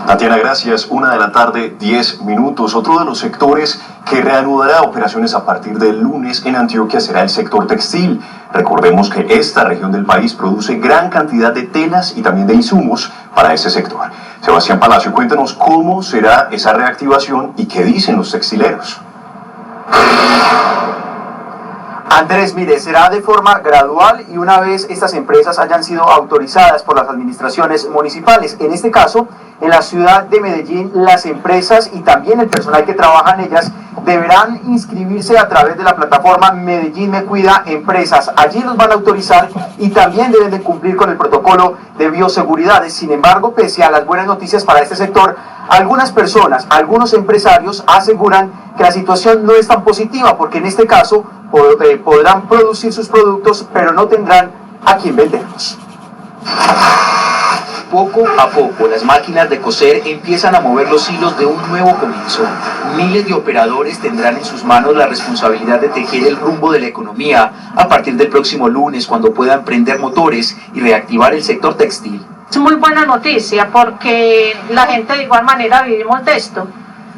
Tatiana, gracias. 1:10 p.m. Otro de los sectores que reanudará operaciones a partir del lunes en Antioquia será el sector textil. Recordemos que esta región del país produce gran cantidad de telas y también de insumos para ese sector. Sebastián Palacio, cuéntanos cómo será esa reactivación y qué dicen los textileros. Andrés, mire, será de forma gradual y una vez estas empresas hayan sido autorizadas por las administraciones municipales. En este caso, en la ciudad de Medellín, las empresas y también el personal que trabaja en ellas deberán inscribirse a través de la plataforma Medellín Me Cuida Empresas. Allí los van a autorizar y también deben de cumplir con el protocolo de bioseguridad. Sin embargo, pese a las buenas noticias para este sector, algunas personas, algunos empresarios aseguran que la situación no es tan positiva porque en este caso podrán producir sus productos pero no tendrán a quién venderlos. Poco a poco, las máquinas de coser empiezan a mover los hilos de un nuevo comienzo. Miles de operadores tendrán en sus manos la responsabilidad de tejer el rumbo de la economía a partir del próximo lunes, cuando puedan prender motores y reactivar el sector textil. Es muy buena noticia porque la gente de igual manera vivimos de esto.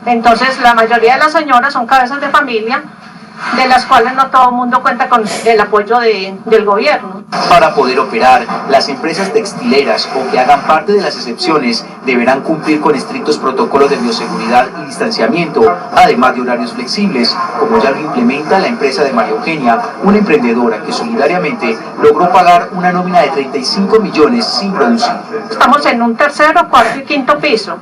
Entonces la mayoría de las señoras son cabezas de familia, de las cuales no todo el mundo cuenta con el apoyo del gobierno. Para poder operar, las empresas textileras o que hagan parte de las excepciones deberán cumplir con estrictos protocolos de bioseguridad y distanciamiento, además de horarios flexibles, como ya lo implementa la empresa de María Eugenia, una emprendedora que solidariamente logró pagar una nómina de 35 millones sin producir. Estamos en un tercero, cuarto y quinto piso.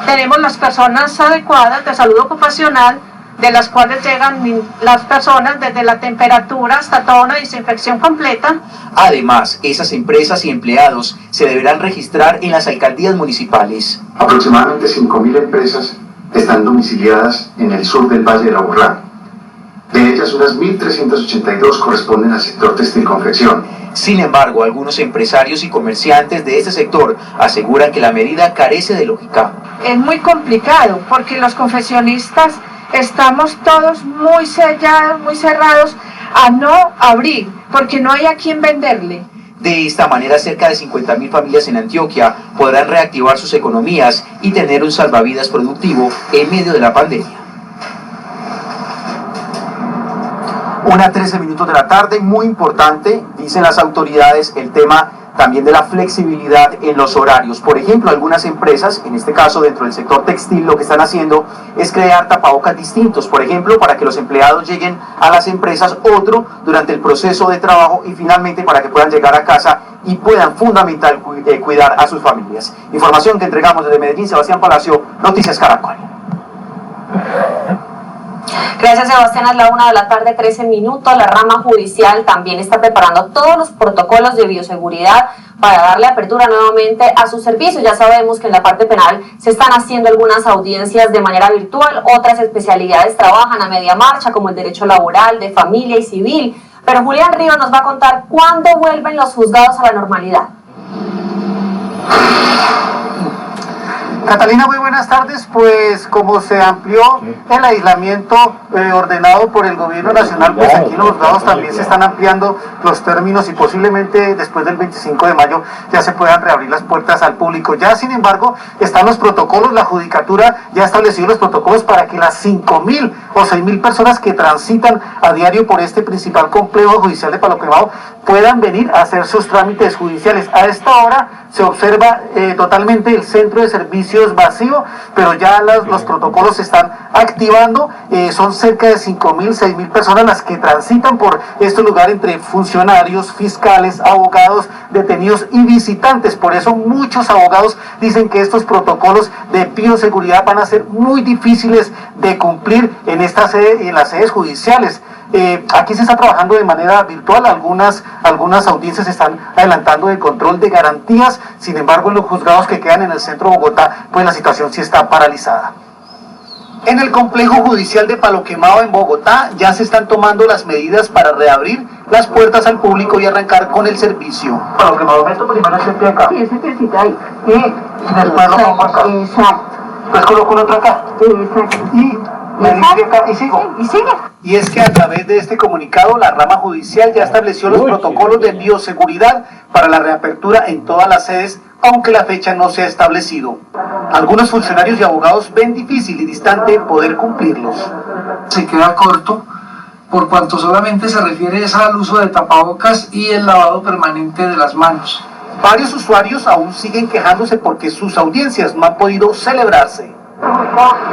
Tenemos las personas adecuadas de salud ocupacional, de las cuales llegan las personas desde la temperatura hasta toda una desinfección completa. Además, esas empresas y empleados se deberán registrar en las alcaldías municipales. Aproximadamente 5.000 empresas están domiciliadas en el sur del Valle del Aburrá. De ellas, unas 1.382 corresponden al sector textil-confección. Sin embargo, algunos empresarios y comerciantes de este sector aseguran que la medida carece de lógica. Es muy complicado porque los confeccionistas estamos todos muy sellados, muy cerrados a no abrir, porque no hay a quien venderle. De esta manera, cerca de 50.000 familias en Antioquia podrán reactivar sus economías y tener un salvavidas productivo en medio de la pandemia. 1:13 p.m, muy importante, dicen las autoridades, el tema también de la flexibilidad en los horarios. Por ejemplo, algunas empresas, en este caso dentro del sector textil, lo que están haciendo es crear tapabocas distintos, por ejemplo, para que los empleados lleguen a las empresas, otro durante el proceso de trabajo y finalmente para que puedan llegar a casa y puedan cuidar a sus familias. Información que entregamos desde Medellín, Sebastián Palacio, Noticias Caracol. Gracias, Sebastián. Es la 1:13 p.m. La rama judicial también está preparando todos los protocolos de bioseguridad para darle apertura nuevamente a sus servicios. Ya sabemos que en la parte penal se están haciendo algunas audiencias de manera virtual, otras especialidades trabajan a media marcha, como el derecho laboral, de familia y civil. Pero Julián Rivas nos va a contar cuándo vuelven los juzgados a la normalidad. Catalina, muy buenas tardes. Pues como se amplió el aislamiento ordenado por el gobierno nacional, pues aquí en los juzgados también se están ampliando los términos y posiblemente después del 25 de mayo ya se puedan reabrir las puertas al público. Ya, sin embargo, están los protocolos, la judicatura ya ha establecido los protocolos para que las 5.000 o 6.000 personas que transitan a diario por este principal complejo judicial de Palo Quemado puedan venir a hacer sus trámites judiciales. A esta hora se observa totalmente el centro de servicios vacío, pero ya los protocolos se están activando. Son cerca de 5.000, 6.000 personas las que transitan por este lugar entre funcionarios, fiscales, abogados, detenidos y visitantes. Por eso muchos abogados dicen que estos protocolos de bioseguridad van a ser muy difíciles de cumplir en esta sede y en las sedes judiciales. Aquí se está trabajando de manera virtual, algunas audiencias se están adelantando de control de garantías. Sin embargo, en los juzgados que quedan en el centro de Bogotá, pues la situación sí está paralizada. En el complejo judicial de Palo Quemado en Bogotá ya se están tomando las medidas para reabrir las puertas al público y arrancar con el servicio. Palo Quemado, esto primero es este acá. Sí, ese piecito ahí. Y después lo pongo acá. Exacto. Pues coloco el otro acá. Exacto. Y me limpio acá y sigo. Y sigue. Y es que a través de este comunicado, la rama judicial ya estableció los protocolos de bioseguridad para la reapertura en todas las sedes, aunque la fecha no se ha establecido. Algunos funcionarios y abogados ven difícil y distante poder cumplirlos. Se queda corto por cuanto solamente se refiere al uso de tapabocas y el lavado permanente de las manos. Varios usuarios aún siguen quejándose porque sus audiencias no han podido celebrarse.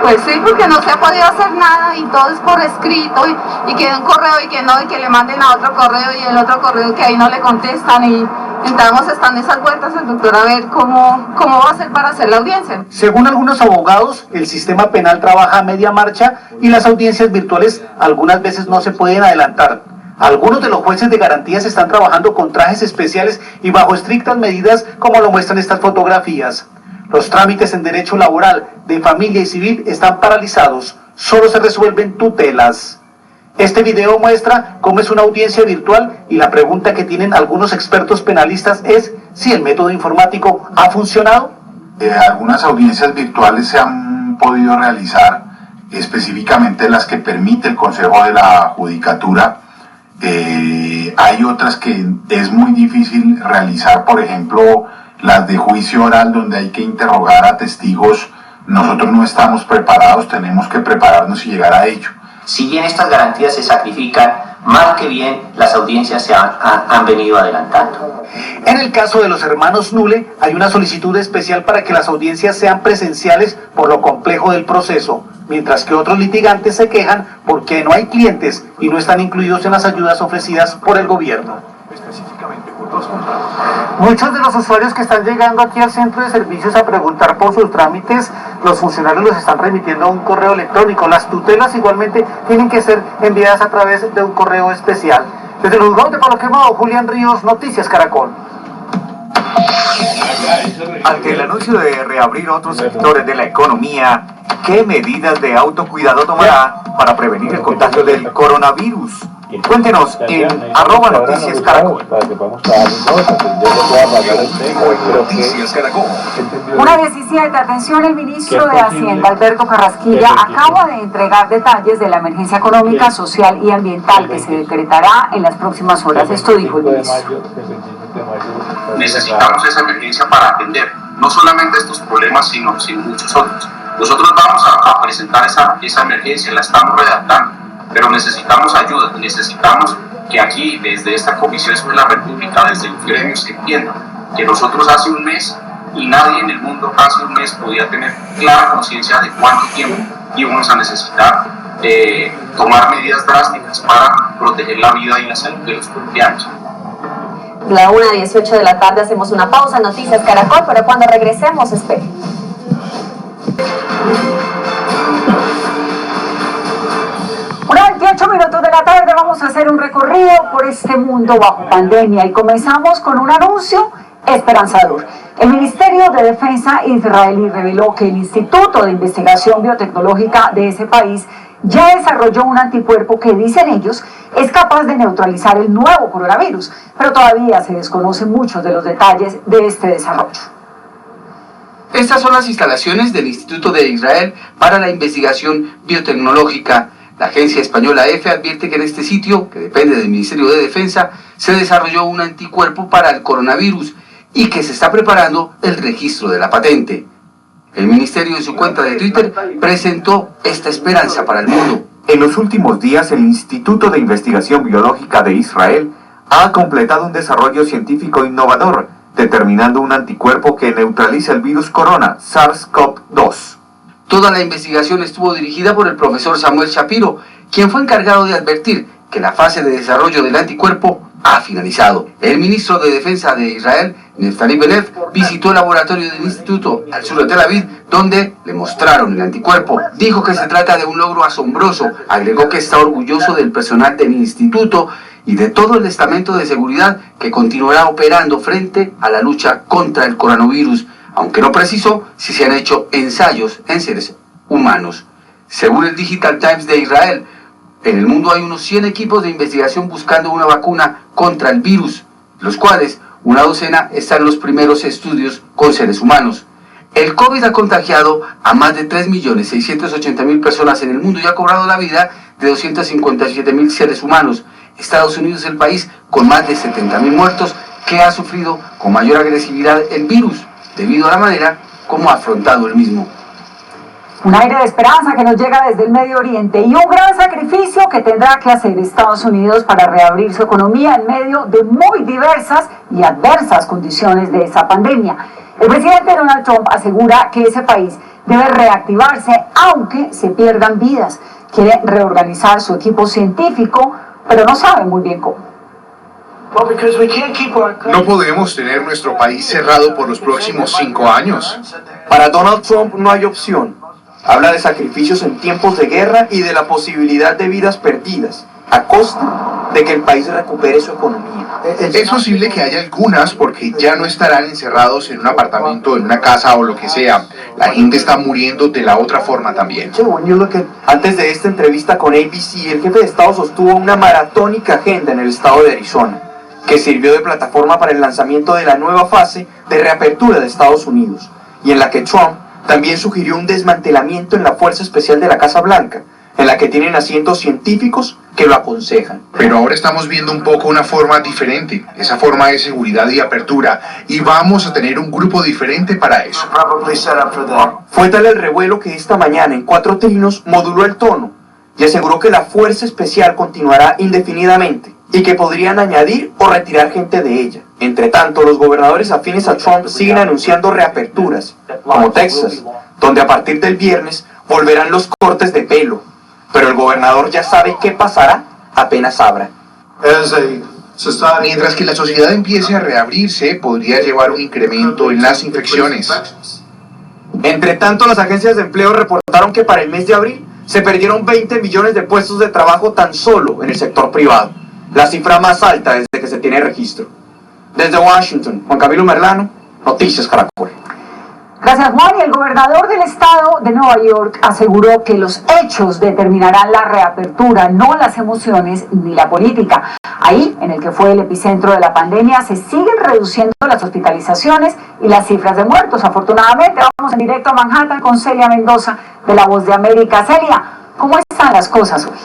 Pues sí, porque no se ha podido hacer nada y todo es por escrito y que de un correo y que no, y que le manden a otro correo y el otro correo que ahí no le contestan y entramos, están esas vueltas el doctor a ver cómo va a ser para hacer la audiencia. Según algunos abogados, el sistema penal trabaja a media marcha y las audiencias virtuales algunas veces no se pueden adelantar. Algunos de los jueces de garantías están trabajando con trajes especiales y bajo estrictas medidas, como lo muestran estas fotografías. Los trámites en derecho laboral, de familia y civil están paralizados, solo se resuelven tutelas. Este video muestra cómo es una audiencia virtual y la pregunta que tienen algunos expertos penalistas es si el método informático ha funcionado. Algunas audiencias virtuales se han podido realizar, específicamente las que permite el Consejo de la Judicatura. Hay otras que es muy difícil realizar, por ejemplo, las de juicio oral, donde hay que interrogar a testigos. Nosotros no estamos preparados, tenemos que prepararnos y llegar a ello. Si bien estas garantías se sacrifican, mal que bien las audiencias se han venido adelantando. En el caso de los hermanos Nule, hay una solicitud especial para que las audiencias sean presenciales por lo complejo del proceso, mientras que otros litigantes se quejan porque no hay clientes y no están incluidos en las ayudas ofrecidas por el gobierno. Muchos de los usuarios que están llegando aquí al centro de servicios a preguntar por sus trámites, los funcionarios los están remitiendo a un correo electrónico. Las tutelas igualmente tienen que ser enviadas a través de un correo especial. Desde los juzgados de Palo Quemado, Julián Ríos, Noticias Caracol. Ante el anuncio de reabrir otros sectores de la economía, ¿qué medidas de autocuidado tomará para prevenir el contagio del coronavirus? Cuéntenos en @noticiascaracol. Una 17, atención, el ministro de Hacienda, Alberto Carrasquilla, acaba de entregar detalles de la emergencia económica, social y ambiental que se decretará en las próximas horas. Esto dijo el ministro. Necesitamos esa emergencia para atender no solamente estos problemas, sino muchos otros. Nosotros vamos a presentar esa emergencia, la estamos redactando, pero necesitamos ayuda, necesitamos que aquí, desde esta Comisión de la República, desde el gremio, se entienda que nosotros hace un mes, y nadie en el mundo hace un mes podía tener clara conciencia de cuánto tiempo íbamos a necesitar tomar medidas drásticas para proteger la vida y la salud de los colombianos. La 1:18 de la tarde hacemos una pausa en Noticias Caracol, pero cuando regresemos, espere. Una 28 minutos de la tarde, vamos a hacer un recorrido por este mundo bajo pandemia y comenzamos con un anuncio esperanzador. El Ministerio de Defensa israelí reveló que el Instituto de Investigación Biotecnológica de ese país ya desarrolló un anticuerpo que, dicen ellos, es capaz de neutralizar el nuevo coronavirus, pero todavía se desconocen muchos de los detalles de este desarrollo. Estas son las instalaciones del Instituto de Israel para la Investigación Biotecnológica. La agencia española EFE advierte que en este sitio, que depende del Ministerio de Defensa, se desarrolló un anticuerpo para el coronavirus y que se está preparando el registro de la patente. El ministerio en su cuenta de Twitter presentó esta esperanza para el mundo. En los últimos días, el Instituto de Investigación Biológica de Israel ha completado un desarrollo científico innovador, determinando un anticuerpo que neutraliza el virus corona, SARS-CoV-2. Toda la investigación estuvo dirigida por el profesor Samuel Shapiro, quien fue encargado de advertir que la fase de desarrollo del anticuerpo ha finalizado. El ministro de Defensa de Israel, Naftali Bennett, visitó el laboratorio del instituto al sur de Tel Aviv, donde le mostraron el anticuerpo. Dijo que se trata de un logro asombroso. Agregó que está orgulloso del personal del instituto y de todo el estamento de seguridad que continuará operando frente a la lucha contra el coronavirus, aunque no precisó si se han hecho ensayos en seres humanos. Según el Digital Times de Israel, en el mundo hay unos 100 equipos de investigación buscando una vacuna contra el virus, los cuales una docena están en los primeros estudios con seres humanos. El COVID ha contagiado a más de 3.680.000 personas en el mundo y ha cobrado la vida de 257.000 seres humanos. Estados Unidos es el país con más de 70.000 muertos que ha sufrido con mayor agresividad el virus, debido a la manera cómo ha afrontado el mismo. Un aire de esperanza que nos llega desde el Medio Oriente y un gran sacrificio que tendrá que hacer Estados Unidos para reabrir su economía en medio de muy diversas y adversas condiciones de esa pandemia. El presidente Donald Trump asegura que ese país debe reactivarse aunque se pierdan vidas. Quiere reorganizar su equipo científico, pero no sabe muy bien cómo. No podemos tener nuestro país cerrado por los próximos 5 años. Para Donald Trump no hay opción. Habla de sacrificios en tiempos de guerra y de la posibilidad de vidas perdidas, a costa de que el país recupere su economía. Es posible que haya algunas porque ya no estarán encerrados en un apartamento, en una casa o lo que sea. La gente está muriendo de la otra forma también. Antes de esta entrevista con ABC, el jefe de Estado sostuvo una maratónica agenda en el estado de Arizona, que sirvió de plataforma para el lanzamiento de la nueva fase de reapertura de Estados Unidos, y en la que Trump también sugirió un desmantelamiento en la Fuerza Especial de la Casa Blanca, en la que tienen asientos científicos que lo aconsejan. Pero ahora estamos viendo un poco una forma diferente, esa forma de seguridad y apertura, y vamos a tener un grupo diferente para eso. Fue tal el revuelo que esta mañana en 4 trinos moduló el tono y aseguró que la Fuerza Especial continuará indefinidamente y que podrían añadir o retirar gente de ella. Entre tanto, los gobernadores afines a Trump siguen anunciando reaperturas, como Texas, donde a partir del viernes volverán los cortes de pelo. Pero el gobernador ya sabe qué pasará apenas abra. Mientras que la sociedad empiece a reabrirse, podría llevar un incremento en las infecciones. Entre tanto, las agencias de empleo reportaron que para el mes de abril se perdieron 20 millones de puestos de trabajo tan solo en el sector privado, la cifra más alta desde que se tiene registro. Desde Washington, Juan Camilo Merlano, Noticias Caracol. Gracias, Juan. Y el gobernador del estado de Nueva York aseguró que los hechos determinarán la reapertura, no las emociones ni la política. Ahí, en el que fue el epicentro de la pandemia, se siguen reduciendo las hospitalizaciones y las cifras de muertos. Afortunadamente, vamos en directo a Manhattan con Celia Mendoza de La Voz de América. Celia, ¿cómo están las cosas hoy?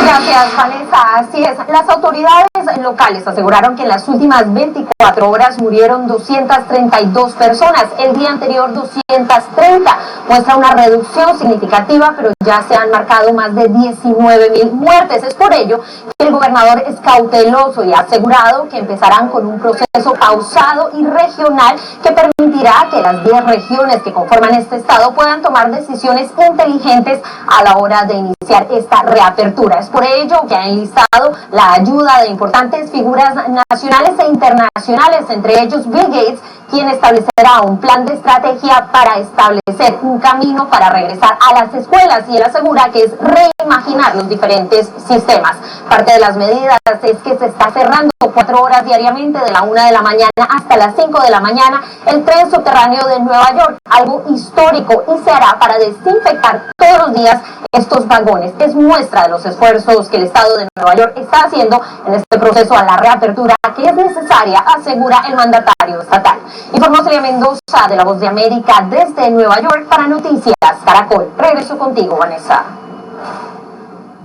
Gracias, Vanessa. Así es. Las autoridades locales aseguraron que en las últimas 24 horas murieron 232 personas. El día anterior 230. Muestra una reducción significativa, pero ya se han marcado más de 19.000 muertes. Es por ello que el gobernador es cauteloso y ha asegurado que empezarán con un proceso pausado y regional que permitirá que las 10 regiones que conforman este estado puedan tomar decisiones inteligentes a la hora de iniciar esta reapertura. Es por ello que ha enlistado la ayuda de importantes figuras nacionales e internacionales, entre ellos Bill Gates, quien establecerá un plan de estrategia para establecer un camino para regresar a las escuelas, y él asegura que es reimaginar los diferentes sistemas. Parte de las medidas es que se está cerrando 4 horas diariamente de la 1 de la mañana hasta las 5 de la mañana el tren subterráneo de Nueva York, algo histórico, y se hará para desinfectar todos los días estos vagones. Es muestra de los esfuerzos que el estado de Nueva York está haciendo en este proceso a la reapertura que es necesaria, asegura el mandatario estatal. Informó Celia Mendoza de La Voz de América desde Nueva York para Noticias Caracol. Regreso contigo, Vanessa.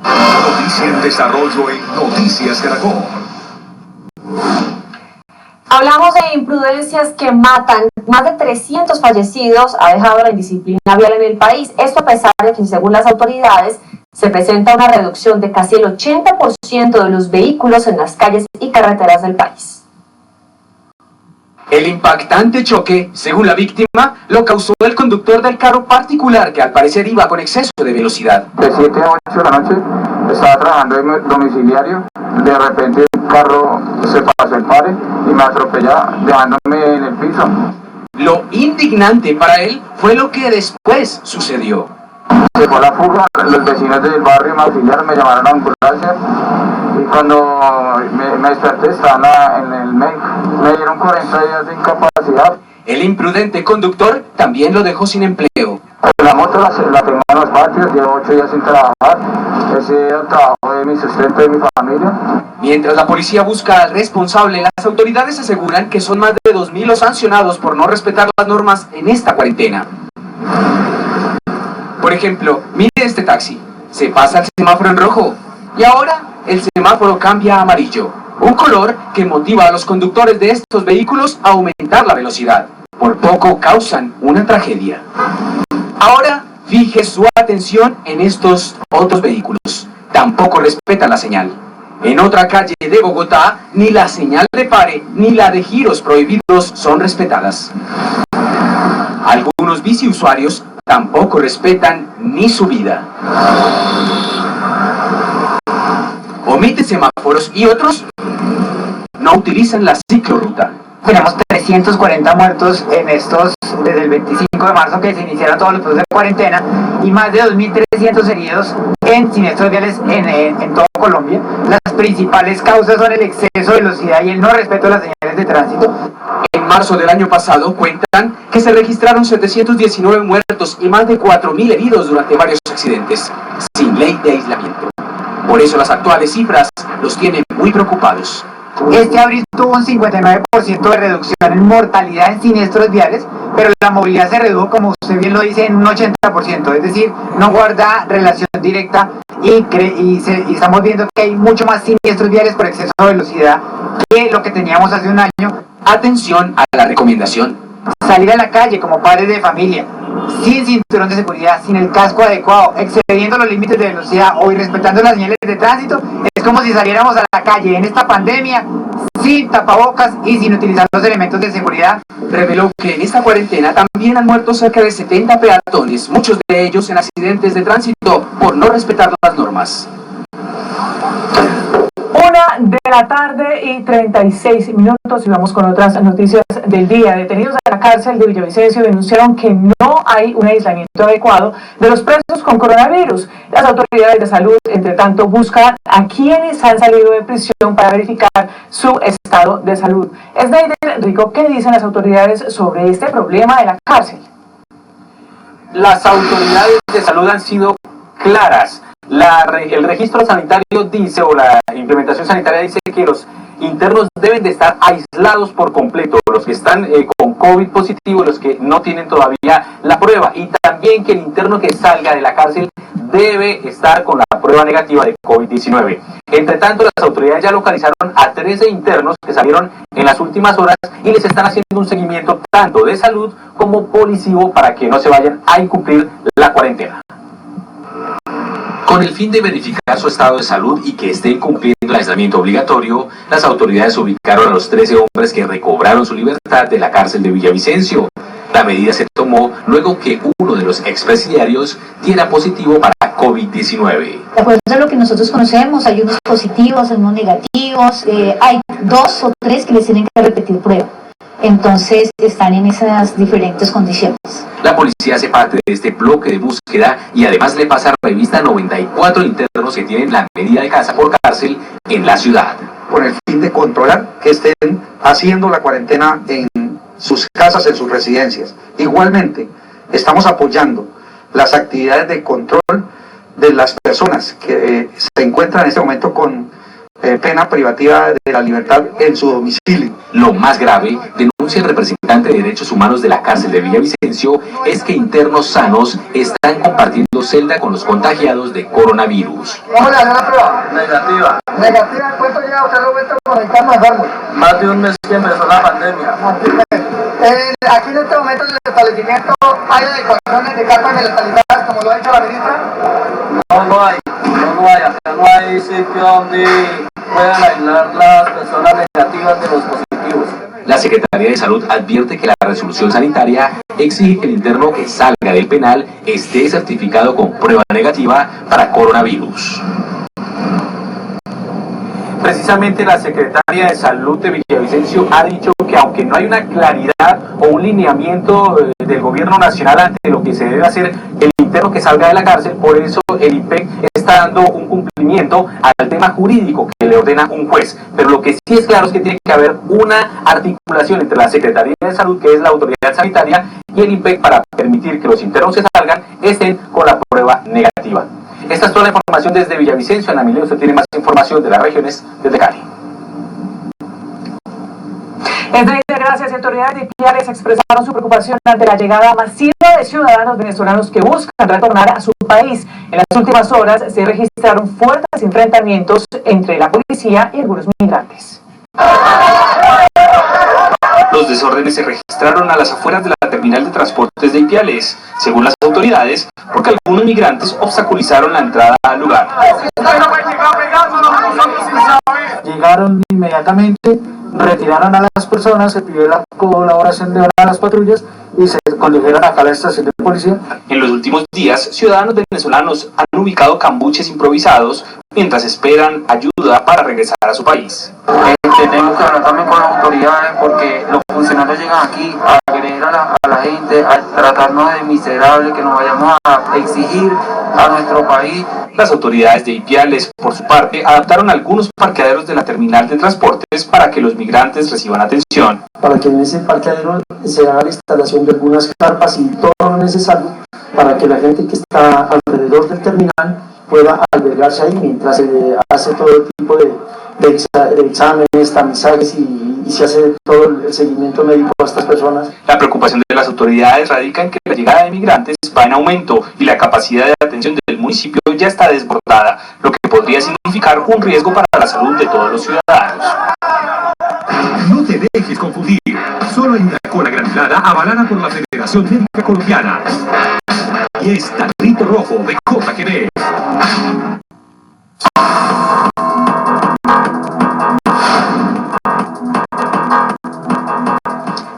Noticia en desarrollo en Noticias Caracol. Hablamos de imprudencias que matan. Más de 300 fallecidos ha dejado la indisciplina vial en el país. Esto a pesar de que, según las autoridades, se presenta una reducción de casi el 80% de los vehículos en las calles y carreteras del país. El impactante choque, según la víctima, lo causó el conductor del carro particular que al parecer iba con exceso de velocidad. De 7 a 8 de la noche estaba trabajando en domiciliario, de repente el carro se pasó el pare y me atropella dejándome en el piso. Lo indignante para él fue lo que después sucedió. Se fue la fuga, los vecinos del barrio me auxiliaron, me llamaron a ambulancia y cuando me desperté estaba en el médico. Me dieron 40 días de incapacidad. El imprudente conductor también lo dejó sin empleo. La moto la tengo en los patios, llevo 8 días sin trabajar. Ese es el trabajo de mi sustento, de mi familia. Mientras la policía busca al responsable, las autoridades aseguran que son más de 2.000 los sancionados por no respetar las normas en esta cuarentena. Por ejemplo, mire este taxi. Se pasa el semáforo en rojo y ahora el semáforo cambia a amarillo. Un color que motiva a los conductores de estos vehículos a aumentar la velocidad. por poco causan una tragedia. Ahora, fije su atención en estos otros vehículos. Tampoco respetan la señal. En otra calle de Bogotá, ni la señal de pare ni la de giros prohibidos son respetadas. Algunos biciusuarios tampoco respetan ni su vida. Omiten semáforos y otros no utilizan la ciclorruta. Tenemos 340 muertos en estos, desde el 25 de marzo que se iniciaron todos los procesos de cuarentena, y más de 2.300 heridos en siniestros viales en todo Colombia. Las principales causas son el exceso de velocidad y el no respeto de las señales de tránsito. En marzo del año pasado cuentan que se registraron 719 muertos y más de 4.000 heridos durante varios accidentes, sin ley de aislamiento. Por eso las actuales cifras los tienen muy preocupados. Este abril tuvo un 59% de reducción en mortalidad en siniestros viales, pero la movilidad se redujo, como usted bien lo dice, en un 80%, es decir, no guarda relación directa y estamos viendo que hay mucho más siniestros viales por exceso de velocidad que lo que teníamos hace un año. Atención a la recomendación. Salir a la calle como padres de familia, sin cinturón de seguridad, sin el casco adecuado, excediendo los límites de velocidad o irrespetando las señales de tránsito, es como si saliéramos a la calle en esta pandemia sin tapabocas y sin utilizar los elementos de seguridad. Reveló que en esta cuarentena también han muerto cerca de 70 peatones, muchos de ellos en accidentes de tránsito por no respetar las normas. 1:36 p.m. y vamos con otras noticias del día. Detenidos en la cárcel de Villavicencio denunciaron que no hay un aislamiento adecuado de los presos con coronavirus. Las autoridades de salud, entre tanto, buscan a quienes han salido de prisión para verificar su estado de salud. Snyder Rico, ¿qué dicen las autoridades sobre este problema de la cárcel? Las autoridades de salud han sido claras. El registro sanitario dice, o la implementación sanitaria dice, que los internos deben de estar aislados por completo, los que están con COVID positivo, los que no tienen todavía la prueba, y también que el interno que salga de la cárcel debe estar con la prueba negativa de COVID-19. Entre tanto, las autoridades ya localizaron a 13 internos que salieron en las últimas horas y les están haciendo un seguimiento tanto de salud como policivo para que no se vayan a incumplir la cuarentena. Con el fin de verificar su estado de salud y que estén cumpliendo el aislamiento obligatorio, las autoridades ubicaron a los 13 hombres que recobraron su libertad de la cárcel de Villavicencio. La medida se tomó luego que uno de los expresidiarios diera positivo para COVID-19. De acuerdo a lo que nosotros conocemos, hay unos positivos, hay unos negativos, hay 2 o 3 que les tienen que repetir prueba. Entonces están en esas diferentes condiciones. La policía hace parte de este bloque de búsqueda y además le pasa revista a 94 internos que tienen la medida de casa por cárcel en la ciudad. Con el fin de controlar que estén haciendo la cuarentena en sus casas, en sus residencias. Igualmente, estamos apoyando las actividades de control de las personas que se encuentran en este momento con pena privativa de la libertad en su domicilio. Lo más grave, denuncia el representante de Derechos Humanos de la cárcel de Villavicencio, es que internos sanos están compartiendo celda con los contagiados de coronavirus. ¿Cómo le hace la prueba? Negativa. Negativa, ¿cuánto lleva usted Roberto conectando enfermos? Más de un mes que empezó la pandemia. Aquí en este momento en el establecimiento hay adecuaciones de carpas mentalizadas, como lo ha dicho la ministra. No hay, acá no hay sitio donde puedan aislar las personas negativas de los positivos. La Secretaría de Salud advierte que la resolución sanitaria exige que el interno que salga del penal esté certificado con prueba negativa para coronavirus. Precisamente la Secretaria de Salud de Villavicencio ha dicho que aunque no hay una claridad o un lineamiento del gobierno nacional ante lo que se debe hacer el interno que salga de la cárcel, por eso el IPEC está dando un cumplimiento al tema jurídico que le ordena un juez. Pero lo que sí es claro es que tiene que haber una articulación entre la Secretaría de Salud, que es la autoridad sanitaria, y el IPEC para permitir que los internos que salgan estén con la prueba negativa. Esta es toda la información desde Villavicencio. Ana Milena, usted tiene más información de las regiones desde Cali. Gracias. Autoridades viales expresaron su preocupación ante la llegada masiva de ciudadanos venezolanos que buscan retornar a su país. En las últimas horas se registraron fuertes enfrentamientos entre la policía y algunos migrantes. Los desórdenes se registraron a las afueras de la terminal de transportes de Ipiales, según las autoridades, porque algunos migrantes obstaculizaron la entrada al lugar. Llegaron inmediatamente, retiraron a las personas, se pidió la colaboración de una de las patrullas y se condujeron acá a la estación de policía. En los últimos días, ciudadanos venezolanos han ubicado cambuches improvisados mientras esperan ayuda para regresar a su país. Tenemos que hablar también con las autoridades porque los funcionarios llegan aquí a agredir a la gente, a tratarnos de miserables, que nos vayamos a exigir a nuestro país. Las autoridades de Ipiales, por su parte, adaptaron algunos parqueaderos de la terminal de transportes para que los migrantes reciban atención. Para que en ese parqueadero se haga la instalación de algunas carpas y todo lo necesario para que la gente que está alrededor del terminal pueda albergarse ahí mientras se hace todo tipo de exámenes, tamizajes y se hace todo el seguimiento médico a estas personas. La preocupación de las autoridades radica en que la llegada de migrantes va en aumento y la capacidad de atención del municipio ya está desbordada, lo que podría significar un riesgo para la salud de todos los ciudadanos. No te dejes confundir, solo hay una cola granulada avalada por la Federación Médica Colombiana. Y es Tarrito Rojo de JGB.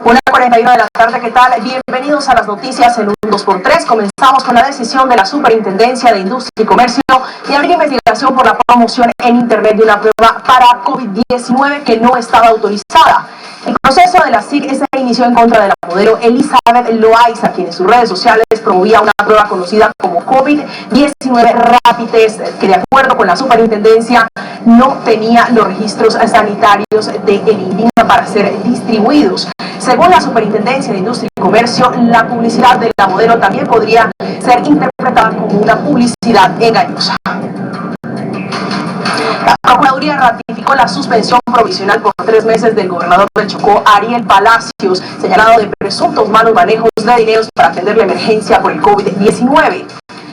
1:41 de la tarde, ¿qué tal? Bienvenidos a las noticias en un 2x3. Comenzamos con la decisión de la Superintendencia de Industria y Comercio de abrir investigación por la promoción en Internet de una prueba para COVID-19 que no estaba autorizada. El proceso de la SIC se inició en contra de la modelo Elizabeth Loaiza, quien en sus redes sociales promovía una prueba conocida como COVID-19 Rapid Test, que de acuerdo con la Superintendencia no tenía los registros sanitarios de el INVIMA para ser distribuidos. Según la Superintendencia de Industria y Comercio, la publicidad de la modelo también podría ser interpretada como una publicidad engañosa. La Procuraduría ratificó la suspensión provisional por 3 meses del gobernador del Chocó, Ariel Palacios, señalado de presuntos malos manejos de dineros para atender la emergencia por el COVID-19.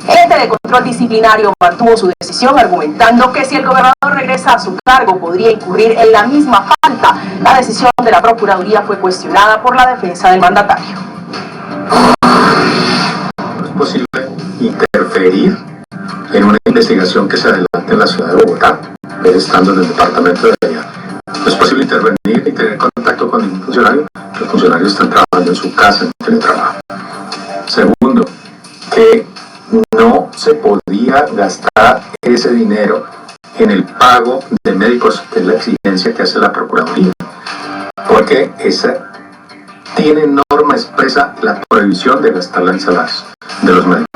El ente de control disciplinario mantuvo su decisión, argumentando que si el gobernador regresa a su cargo podría incurrir en la misma falta. La decisión de la Procuraduría fue cuestionada por la defensa del mandatario. No es posible interferir en una investigación que se adelante en la ciudad de Bogotá, él estando en el departamento de allá. No es posible intervenir y tener contacto con ningún funcionario. Los funcionarios están trabajando en su casa, en teletrabajo. Segundo, que no se podía gastar ese dinero en el pago de médicos, que es la exigencia que hace la Procuraduría, porque esa tiene norma expresa la prohibición de gastarla en salarios de los médicos.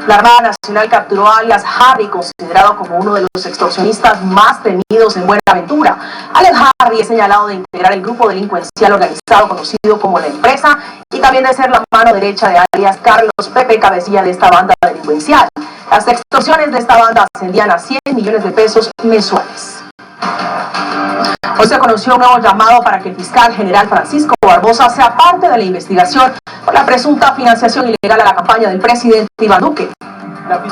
La Armada Nacional capturó a alias Harry, considerado como uno de los extorsionistas más temidos en Buenaventura. Alias Harry es señalado de integrar el grupo delincuencial organizado conocido como La Empresa y también de ser la mano derecha de alias Carlos Pepe, cabecilla de esta banda delincuencial. Las extorsiones de esta banda ascendían a 100 millones de pesos mensuales. Hoy se conoció un nuevo llamado para que el fiscal general Francisco Barbosa sea parte de la investigación por la presunta financiación ilegal a la campaña del presidente Iván Duque. La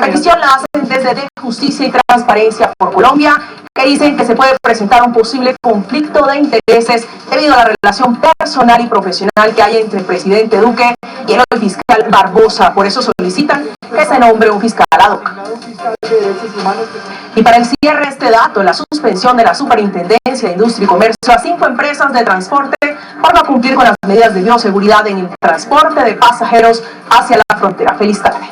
petición la hacen desde De Justicia y Transparencia por Colombia, que dicen que se puede presentar un posible conflicto de intereses debido a la relación personal y profesional que hay entre el presidente Duque y el hoy fiscal Barbosa. Por eso solicitan que se nombre un fiscal ad hoc. Y para el cierre este dato, la suspensión de la Superintendencia de Industria y Comercio a 5 empresas de transporte por no cumplir con las medidas de bioseguridad en el transporte de pasajeros hacia la frontera. Feliz tarde.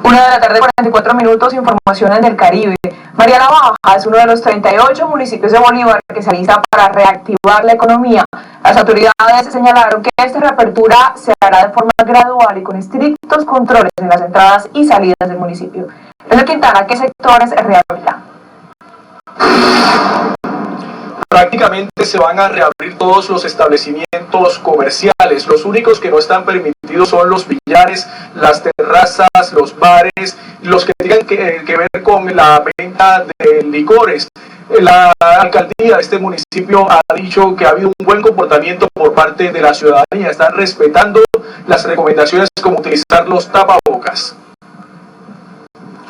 1:44 PM, información del Caribe. Mariana Baja es uno de los 38 municipios de Bolívar que se alista para reactivar la economía. Las autoridades señalaron que esta reapertura se hará de forma gradual y con estrictos controles en las entradas y salidas del municipio. Desde Quintana, ¿qué sectores reabrirán? Prácticamente se van a reabrir todos los establecimientos comerciales. Los únicos que no están permitidos son los billares, las terrazas, los bares, los que tengan que ver con la venta de licores. La alcaldía de este municipio ha dicho que ha habido un buen comportamiento por parte de la ciudadanía. Están respetando las recomendaciones como utilizar los tapabocas.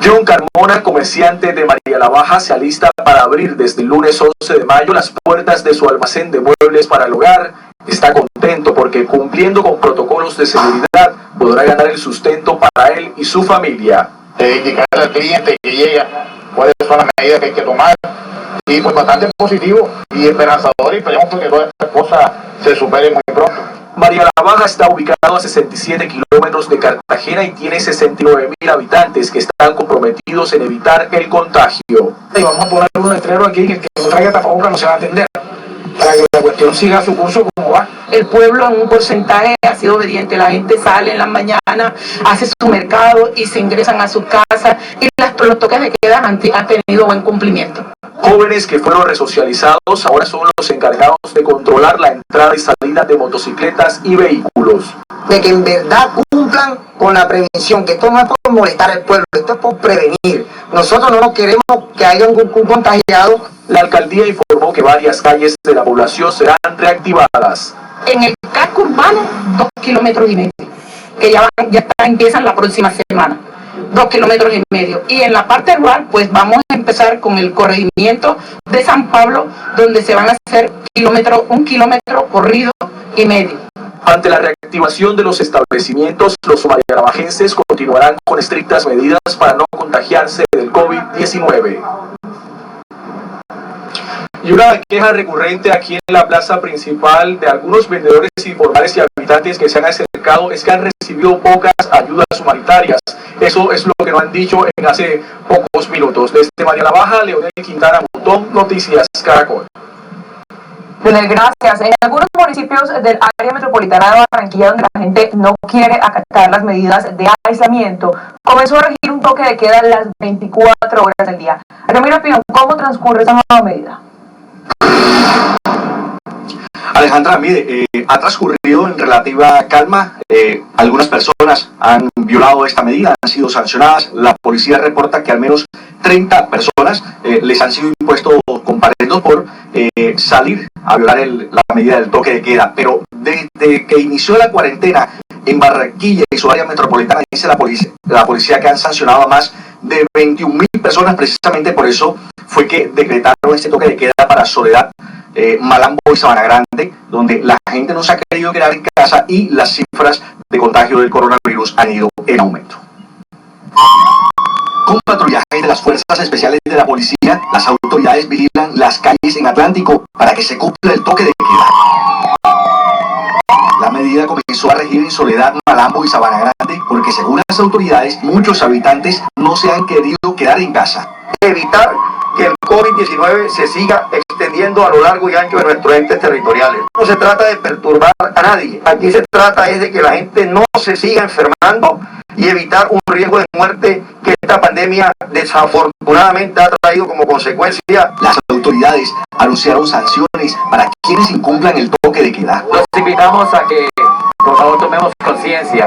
John Carmona, comerciante de María la Baja, se alista para abrir desde el lunes 11 de mayo las puertas de su almacén de muebles para el hogar. Está contento porque cumpliendo con protocolos de seguridad podrá ganar el sustento para él y su familia. Indicar al cliente que llega cuáles son las medidas que hay que tomar y pues bastante positivo y esperanzador y esperemos que todas estas cosas se superen muy pronto. María la Baja está ubicado a 67 kilómetros de Cartagena y tiene 69.000 habitantes que están comprometidos en evitar el contagio. Y vamos a poner un letrero aquí que el que no traiga tapabocas no se va a atender, para que la cuestión siga su curso como va. El pueblo en un porcentaje ha sido obediente, la gente sale en la mañana, hace su mercado y se ingresan a sus casas y los toques de queda han tenido buen cumplimiento. Jóvenes que fueron resocializados ahora son los encargados de controlar la entrada y salida de motocicletas y vehículos. De que en verdad cumplan con la prevención, que esto no es por molestar al pueblo, esto es por prevenir. Nosotros no queremos que haya un contagiado. La alcaldía informó que varias calles de la población serán reactivadas. En el casco urbano, 2,5 kilómetros, que ya empiezan la próxima semana. 2,5 kilómetros. Y en la parte rural, pues vamos a empezar con el corregimiento de San Pablo, donde se van a hacer 1 kilómetro corrido y medio. Ante la reactivación de los establecimientos, los mayarabajenses continuarán con estrictas medidas para no contagiarse del COVID-19. Y una queja recurrente aquí en la plaza principal de algunos vendedores informales y habitantes que se han acercado es que han recibido pocas ayudas humanitarias. Eso es lo que nos han dicho en hace pocos minutos. Desde María la Baja, Leonel Quintana, Botón, Noticias Caracol. Leonel, gracias. En algunos municipios del área metropolitana de Barranquilla, donde la gente no quiere acatar las medidas de aislamiento, comenzó a regir un toque de queda las 24 horas del día. Ramiro Pino, ¿cómo transcurre esa nueva medida? Alejandra, mire, ha transcurrido en relativa calma. Algunas personas han violado esta medida, han sido sancionadas. La policía reporta que al menos 30 personas les han sido impuestos comparendos por salir a violar la medida del toque de queda. Pero desde que inició la cuarentena en Barranquilla y su área metropolitana, dice la policía que han sancionado a más de 21.000 personas. Precisamente por eso fue que decretaron este toque de queda para Soledad, Malambo y Sabana Grande, donde la gente no se ha querido quedar en casa y las cifras de contagio del coronavirus han ido en aumento. Con patrullaje de las fuerzas especiales de la policía, las autoridades vigilan las calles en Atlántico para que se cumpla el toque de queda. La medida comenzó a regir en Soledad, Malambo y Sabana Grande porque, según las autoridades, muchos habitantes no se han querido quedar en casa. Evitar que el COVID-19 se siga extendiendo a lo largo y ancho de nuestros entes territoriales. No se trata de perturbar a nadie, aquí se trata es de que la gente no se siga enfermando y evitar un riesgo de muerte que esta pandemia desafortunadamente ha traído como consecuencia. Las autoridades anunciaron sanciones para quienes incumplan el toque de queda. Los invitamos a que por favor tomemos conciencia.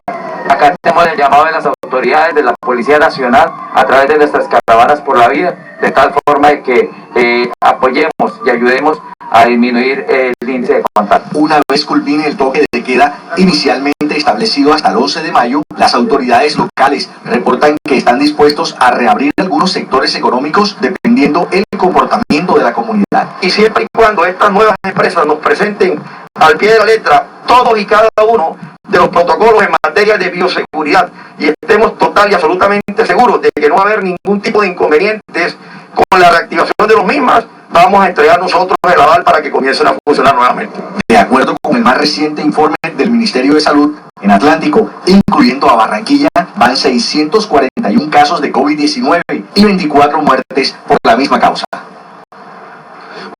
Acá tenemos el llamado de las autoridades de la Policía Nacional a través de nuestras caravanas por la vida, de tal forma de que apoyemos y ayudemos a disminuir el índice de contagio. Una vez culmine el toque de queda inicialmente establecido hasta el 11 de mayo, las autoridades locales reportan que están dispuestos a reabrir algunos sectores económicos dependiendo el comportamiento de la comunidad. Y siempre y cuando estas nuevas empresas nos presenten al pie de la letra todos y cada uno de los protocolos en materia de bioseguridad y estemos total y absolutamente seguros de que no va a haber ningún tipo de inconvenientes con la reactivación de los mismas, vamos a entregar nosotros el aval para que comiencen a funcionar nuevamente. De acuerdo con el más reciente informe del Ministerio de Salud, en Atlántico, incluyendo a Barranquilla, van 641 casos de COVID-19 y 24 muertes por la misma causa.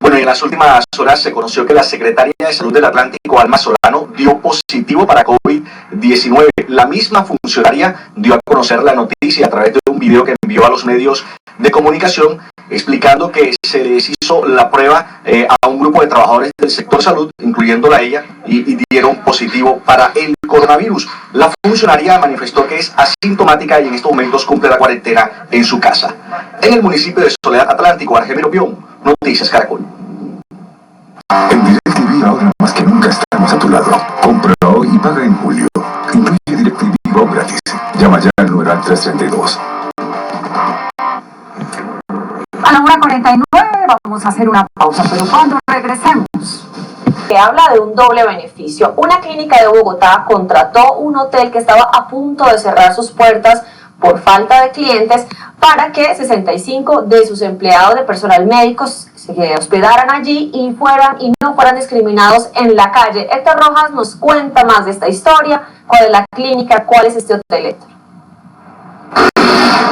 Bueno, en las últimas horas se conoció que la secretaria de Salud del Atlántico, Alma Solano, dio positivo para COVID-19. La misma funcionaria dio a conocer la noticia a través de un video que envió a los medios de comunicación, explicando que se les hizo la prueba a un grupo de trabajadores del sector salud, incluyéndola a ella, y dieron positivo para el coronavirus. La funcionaria manifestó que es asintomática y en estos momentos cumple la cuarentena en su casa. En el municipio de Soledad Atlántico, Argemiro Pion, Noticias Caracol. En DirecTV ahora más que nunca estamos a tu lado. Compra hoy y paga en julio. Incluye DirecTV Go gratis. Llama ya al numeral 332. vamos a hacer una pausa, pero cuando regresemos... Que habla de un doble beneficio. Una clínica de Bogotá contrató un hotel que estaba a punto de cerrar sus puertas por falta de clientes para que 65 de sus empleados de personal médico se hospedaran allí y no fueran discriminados en la calle. Héctor Rojas nos cuenta más de esta historia, cuál es la clínica, cuál es este hotel, Héctor.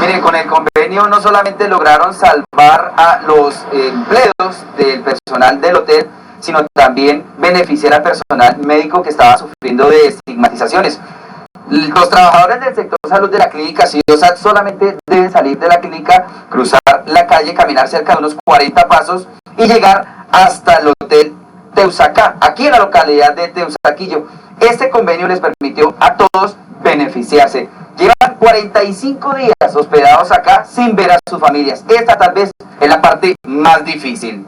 Miren, con el convenio no solamente lograron salvar a los empleos del personal del hotel, sino también beneficiar al personal médico que estaba sufriendo de estigmatizaciones. Los trabajadores del sector salud de la clínica CIOSAT solamente deben salir de la clínica, cruzar la calle, caminar cerca de unos 40 pasos y llegar hasta el hotel Teusacá, aquí en la localidad de Teusaquillo. Este convenio les permitió a todos beneficiarse. Llevan 45 días hospedados acá sin ver a sus familias. Esta tal vez es la parte más difícil.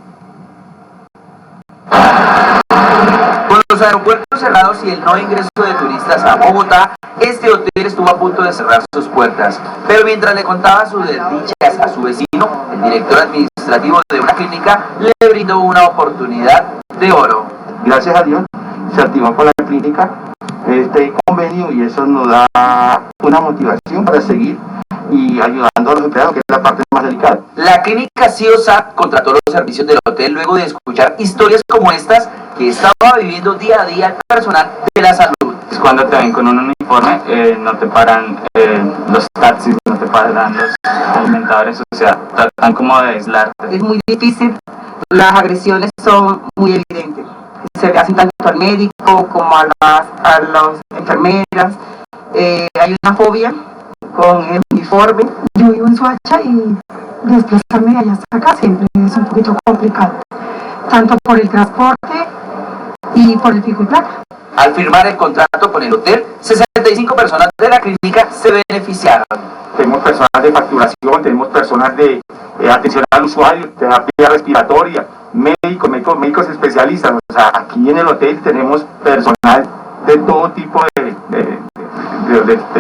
Con los aeropuertos cerrados y el no ingreso de turistas a Bogotá, este hotel estuvo a punto de cerrar sus puertas. Pero mientras le contaba sus desdichas a su vecino, el director administrativo de una clínica le brindó una oportunidad de oro. Gracias a Dios se activó con la clínica este convenio y eso nos da una motivación para seguir y ayudando a los empleados, que es la parte más delicada. La clínica CIOSAT contrató los servicios del hotel luego de escuchar historias como estas que estaba viviendo día a día el personal de la salud. Cuando te ven con un uniforme, no te paran los taxis, no te paran los alimentadores, o sea, tratan como de aislarte. Es muy difícil, las agresiones son muy evidentes. Se hacen tanto al médico como a las enfermeras. Hay una fobia con el uniforme. Yo vivo en Soacha y desplazarme de allá hasta acá siempre es un poquito complicado, tanto por el transporte y por el pico y placa. Al firmar el contrato con el hotel, 65 personas de la clínica se beneficiaron. Tenemos personas de facturación, tenemos personas de atención al usuario, terapia respiratoria, médicos especialistas. O sea, aquí en el hotel tenemos personal de todo tipo de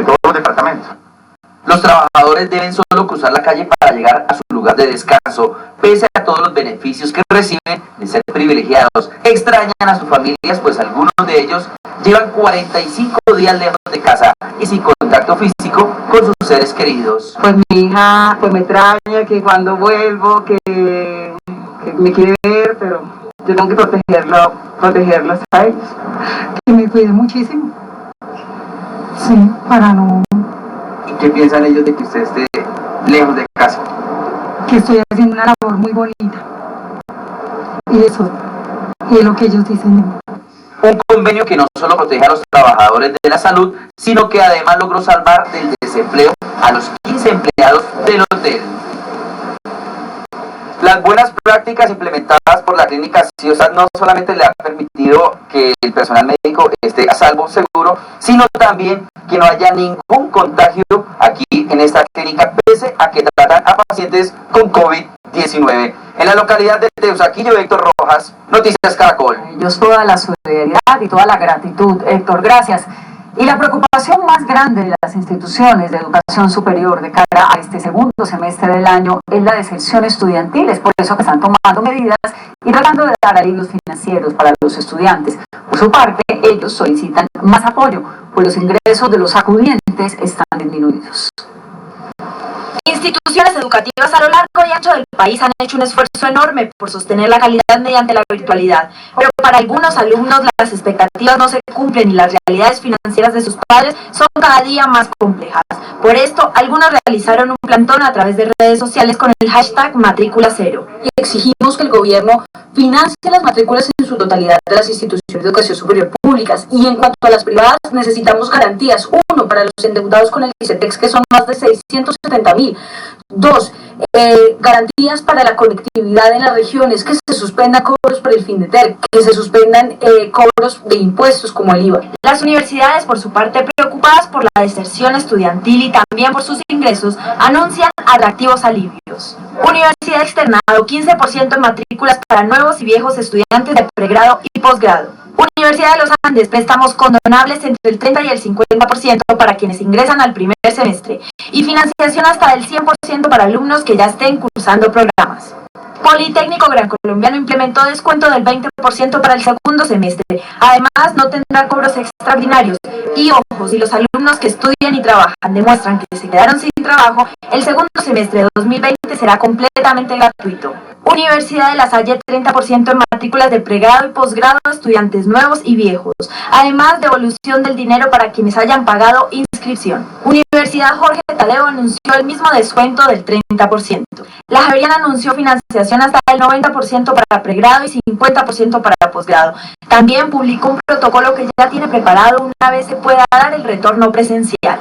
todos los departamentos. Los trabajadores deben solo cruzar la calle para llegar a su lugar de descanso, pese a todos los beneficios que reciben de ser privilegiados. Extrañan a sus familias, pues algunos de ellos llevan 45 días lejos de casa y sin contacto físico con sus seres queridos. Pues mi hija pues me extraña, que cuando vuelvo, que me quiere ver, pero yo tengo que protegerlos a ellos. Que me cuide muchísimo. Sí, para no... ¿Y qué piensan ellos de que usted esté lejos de casa? Que estoy haciendo una labor muy bonita. Y eso es lo que ellos dicen de mí. Un convenio que no solo protege a los trabajadores de la salud, sino que además logró salvar del desempleo a los 15 empleados del hotel. Las buenas prácticas implementadas por la clínica CIOSAT no solamente le han permitido que el personal médico esté a salvo, seguro, sino también que no haya ningún contagio aquí en esta clínica, pese a que tratan a pacientes con COVID-19. En la localidad de Teusaquillo, Héctor Rojas, Noticias Caracol. Ellos toda la solidaridad y toda la gratitud, Héctor, gracias. Y la preocupación más grande de las instituciones de educación superior de cara a este segundo semestre del año es la deserción estudiantil. Es por eso que están tomando medidas y tratando de dar alivios financieros para los estudiantes. Por su parte, ellos solicitan más apoyo, pues los ingresos de los acudientes están disminuidos. Instituciones educativas a lo largo y ancho del país han hecho un esfuerzo enorme por sostener la calidad mediante la virtualidad, pero para algunos alumnos las expectativas no se cumplen y las realidades financieras de sus padres son cada día más complejas. Por esto, algunos realizaron un plantón a través de redes sociales con el hashtag Matrícula Cero. Y exigimos que el gobierno financie las matrículas en su totalidad de las instituciones de educación superior públicas, y en cuanto a las privadas necesitamos garantías. 1, para los endeudados con el ICETEX, que son más de 670.000. 2, garantías para la conectividad en las regiones, que se suspendan cobros por el Findeter, que se suspendan cobros de impuestos como el IVA. Las universidades, por su parte, preocupadas por la deserción estudiantil y también por sus ingresos, anuncian atractivos alivios. Universidad Externado, 15% en matrículas para nuevos y viejos estudiantes de pregrado y posgrado. Universidad de los Andes, préstamos condonables entre el 30 y el 50% para quienes ingresan al primer semestre y financiación hasta del 100% para alumnos que ya estén cursando programas. Politécnico Gran Colombiano implementó descuento del 20% para el segundo semestre. Además, no tendrá cobros extraordinarios. Y ojo, si los alumnos que estudian y trabajan demuestran que se quedaron sin trabajo, el segundo semestre de 2020 será completamente gratuito. Universidad de La Salle, 30% en matrículas de pregrado y posgrado a estudiantes nuevos y viejos. Además, devolución del dinero para quienes hayan pagado inscripción. Universidad Jorge Tadeo anunció el mismo descuento del 30%. La Javeriana anunció financiación hasta el 90% para pregrado y 50% para posgrado. También publicó un protocolo que ya tiene preparado una vez se pueda dar el retorno presencial.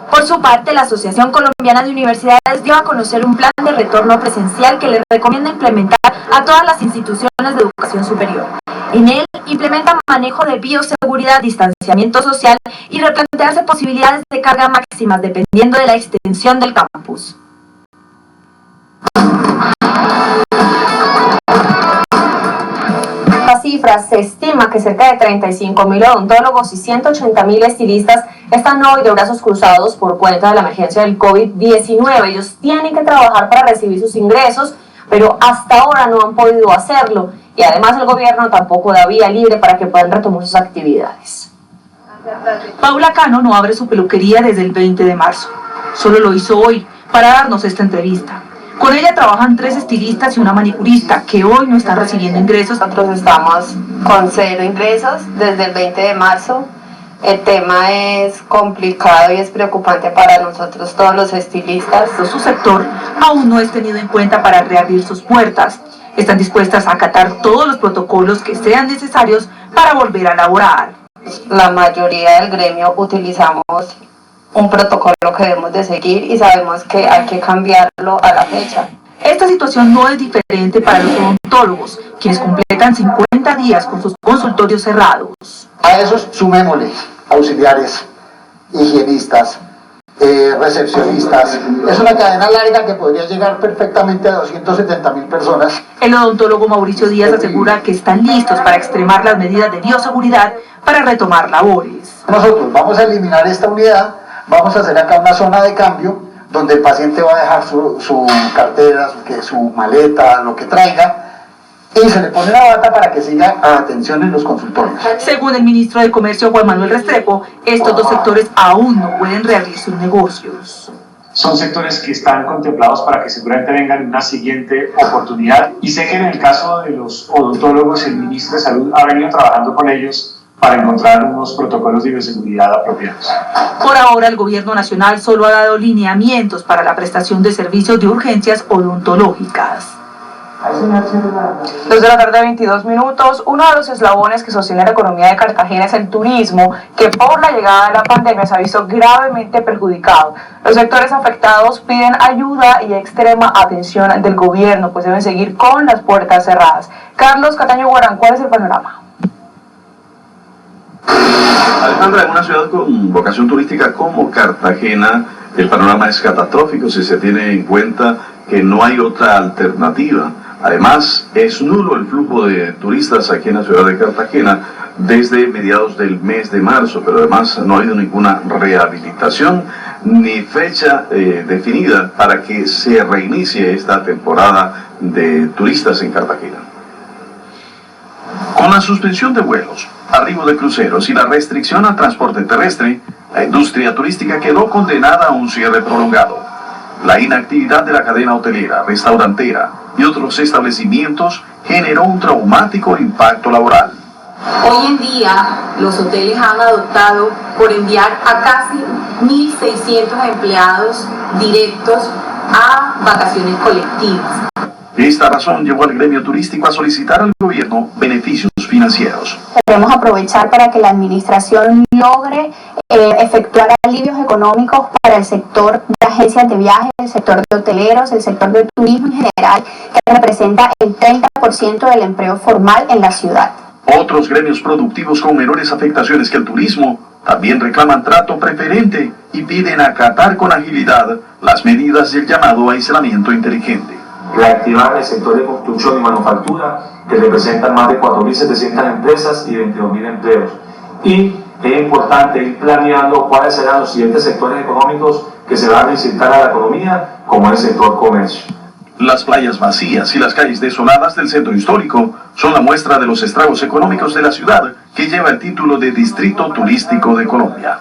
Por su parte, la Asociación Colombiana de Universidades dio a conocer un plan de retorno presencial que le recomienda implementar a todas las instituciones de educación superior. En él, implementa manejo de bioseguridad, distanciamiento social y replantearse posibilidades de carga máximas dependiendo de la extensión del campus. Cifras, se estima que cerca de 35.000 odontólogos y 180.000 estilistas están hoy de brazos cruzados por cuenta de la emergencia del COVID-19. Ellos tienen que trabajar para recibir sus ingresos, pero hasta ahora no han podido hacerlo y además el gobierno tampoco da vía libre para que puedan retomar sus actividades. Paula Cano no abre su peluquería desde el 20 de marzo. Solo lo hizo hoy para darnos esta entrevista. Con ella trabajan 3 estilistas y una manicurista que hoy no están recibiendo ingresos. Nosotros estamos con 0 ingresos desde el 20 de marzo. El tema es complicado y es preocupante para nosotros todos los estilistas. Su sector aún no es tenido en cuenta para reabrir sus puertas. Están dispuestas a acatar todos los protocolos que sean necesarios para volver a laborar. La mayoría del gremio utilizamos un protocolo que debemos de seguir y sabemos que hay que cambiarlo a la fecha. Esta situación no es diferente para los odontólogos, quienes completan 50 días con sus consultorios cerrados. A esos sumémosle auxiliares, higienistas, recepcionistas. Es una cadena larga que podría llegar perfectamente a 270.000 personas. El odontólogo Mauricio Díaz asegura que están listos para extremar las medidas de bioseguridad para retomar labores. Nosotros vamos a eliminar esta unidad. Vamos a hacer acá una zona de cambio donde el paciente va a dejar su cartera, su maleta, lo que traiga, y se le pone la bata para que siga a atención en los consultorios. Según el ministro de Comercio Juan Manuel Restrepo, estos 2 sectores aún no pueden reabrir sus negocios. Son sectores que están contemplados para que seguramente vengan en una siguiente oportunidad, y sé que en el caso de los odontólogos el ministro de Salud ha venido trabajando con ellos para encontrar unos protocolos de bioseguridad apropiados. Por ahora, el gobierno nacional solo ha dado lineamientos para la prestación de servicios de urgencias odontológicas. 2 de la tarde, 22 minutos. Uno de los eslabones que sostiene la economía de Cartagena es el turismo, que por la llegada de la pandemia se ha visto gravemente perjudicado. Los sectores afectados piden ayuda y extrema atención del gobierno, pues deben seguir con las puertas cerradas. Carlos Cataño Guarán, ¿cuál es el panorama? Alejandra, en una ciudad con vocación turística como Cartagena, el panorama es catastrófico si se tiene en cuenta que no hay otra alternativa. Además, es nulo el flujo de turistas aquí en la ciudad de Cartagena desde mediados del mes de marzo, pero además no ha habido ninguna rehabilitación ni fecha definida para que se reinicie esta temporada de turistas en Cartagena. Con la suspensión de vuelos, arribo de cruceros y la restricción al transporte terrestre, la industria turística quedó condenada a un cierre prolongado. La inactividad de la cadena hotelera, restaurantera y otros establecimientos generó un traumático impacto laboral. Hoy en día, los hoteles han adoptado por enviar a casi 1.600 empleados directos a vacaciones colectivas. Esta razón llevó al gremio turístico a solicitar al gobierno beneficios financieros. Queremos aprovechar para que la administración logre efectuar alivios económicos para el sector de agencias de viajes, el sector de hoteleros, el sector de turismo en general, que representa el 30% del empleo formal en la ciudad. Otros gremios productivos con menores afectaciones que el turismo también reclaman trato preferente y piden acatar con agilidad las medidas del llamado aislamiento inteligente. Reactivar el sector de construcción y manufactura, que representan más de 4.700 empresas y 22.000 empleos. Y es importante ir planeando cuáles serán los siguientes sectores económicos que se van a incitar a la economía, como el sector comercio. Las playas vacías y las calles desoladas del centro histórico son la muestra de los estragos económicos de la ciudad que lleva el título de Distrito Turístico de Colombia.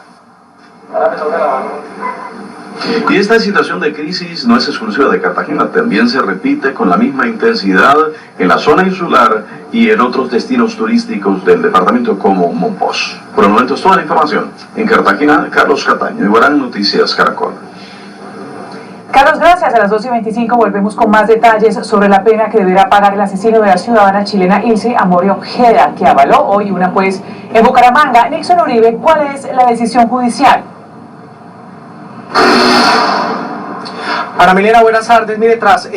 Y esta situación de crisis no es exclusiva de Cartagena, también se repite con la misma intensidad en la zona insular y en otros destinos turísticos del departamento como Monpós. Por el momento es toda la información. En Cartagena, Carlos Cataño, Iguarán Noticias Caracol. Carlos, gracias. A las 12:25 volvemos con más detalles sobre la pena que deberá pagar el asesino de la ciudadana chilena Ilse Amory Ojeda, que avaló hoy una juez en Bucaramanga. Nixon Uribe, ¿cuál es la decisión judicial? Ana Milena, buenas tardes. Mire, tras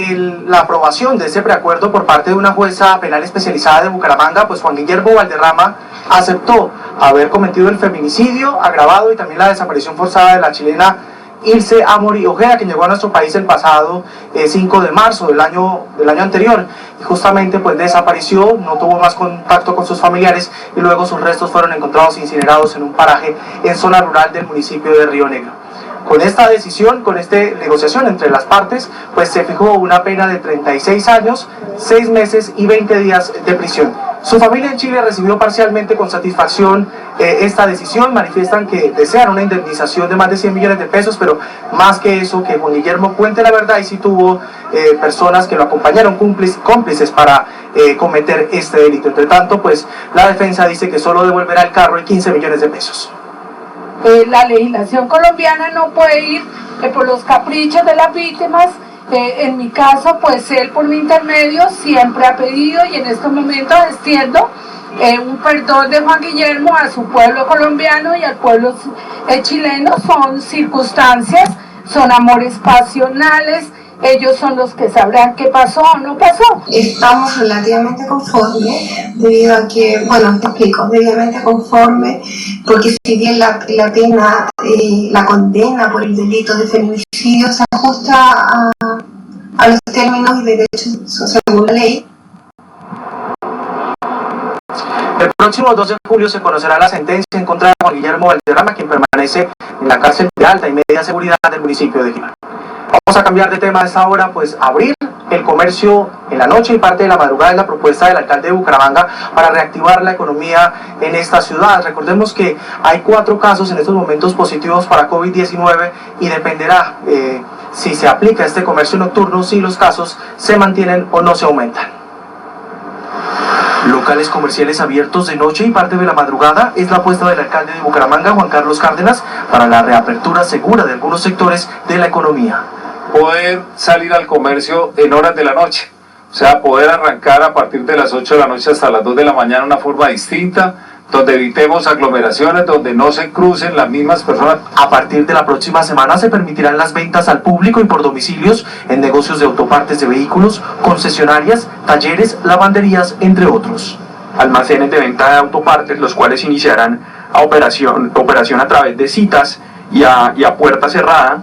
la aprobación de este preacuerdo por parte de una jueza penal especializada de Bucaramanga, pues Juan Guillermo Valderrama aceptó haber cometido el feminicidio agravado y también la desaparición forzada de la chilena Ilse Amory Ojeda, que llegó a nuestro país el pasado 5 de marzo del año anterior, y justamente pues desapareció, no tuvo más contacto con sus familiares y luego sus restos fueron encontrados incinerados en un paraje en zona rural del municipio de Río Negro. Con esta decisión, con esta negociación entre las partes, pues se fijó una pena de 36 años, 6 meses y 20 días de prisión. Su familia en Chile recibió parcialmente con satisfacción esta decisión. Manifiestan que desean una indemnización de más de 100 millones de pesos, pero más que eso, que Juan Guillermo cuente la verdad y si tuvo personas que lo acompañaron, cómplices para cometer este delito. Entre tanto, pues la defensa dice que solo devolverá el carro y 15 millones de pesos. La legislación colombiana no puede ir por los caprichos de las víctimas. En mi caso, pues él por mi intermedio siempre ha pedido y en estos momentos extiendo un perdón de Juan Guillermo a su pueblo colombiano y al pueblo chileno. Son circunstancias, son amores pasionales, ellos son los que sabrán qué pasó o no pasó. Estamos relativamente conformes, debido a que, bueno, te explico, debidamente conformes, porque si bien la pena, la condena por el delito de feminicidio se ajusta a los términos y derechos según la ley. El próximo 12 de julio se conocerá la sentencia en contra de Juan Guillermo Valderrama, quien permanece en la cárcel de alta y media seguridad del municipio de Girón. Vamos a cambiar de tema a esta hora, pues abrir el comercio en la noche y parte de la madrugada es la propuesta del alcalde de Bucaramanga para reactivar la economía en esta ciudad. Recordemos que hay 4 casos en estos momentos positivos para COVID-19 y dependerá si se aplica este comercio nocturno, si los casos se mantienen o no se aumentan. Locales comerciales abiertos de noche y parte de la madrugada es la apuesta del alcalde de Bucaramanga, Juan Carlos Cárdenas, para la reapertura segura de algunos sectores de la economía. Poder salir al comercio en horas de la noche, o sea, poder arrancar a partir de las 8 de la noche hasta las 2 de la mañana de una forma distinta, donde evitemos aglomeraciones, donde no se crucen las mismas personas. A partir de la próxima semana se permitirán las ventas al público y por domicilios en negocios de autopartes de vehículos, concesionarias, talleres, lavanderías, entre otros. Almacenes de venta de autopartes, los cuales iniciarán operación a través de citas y a puerta cerrada.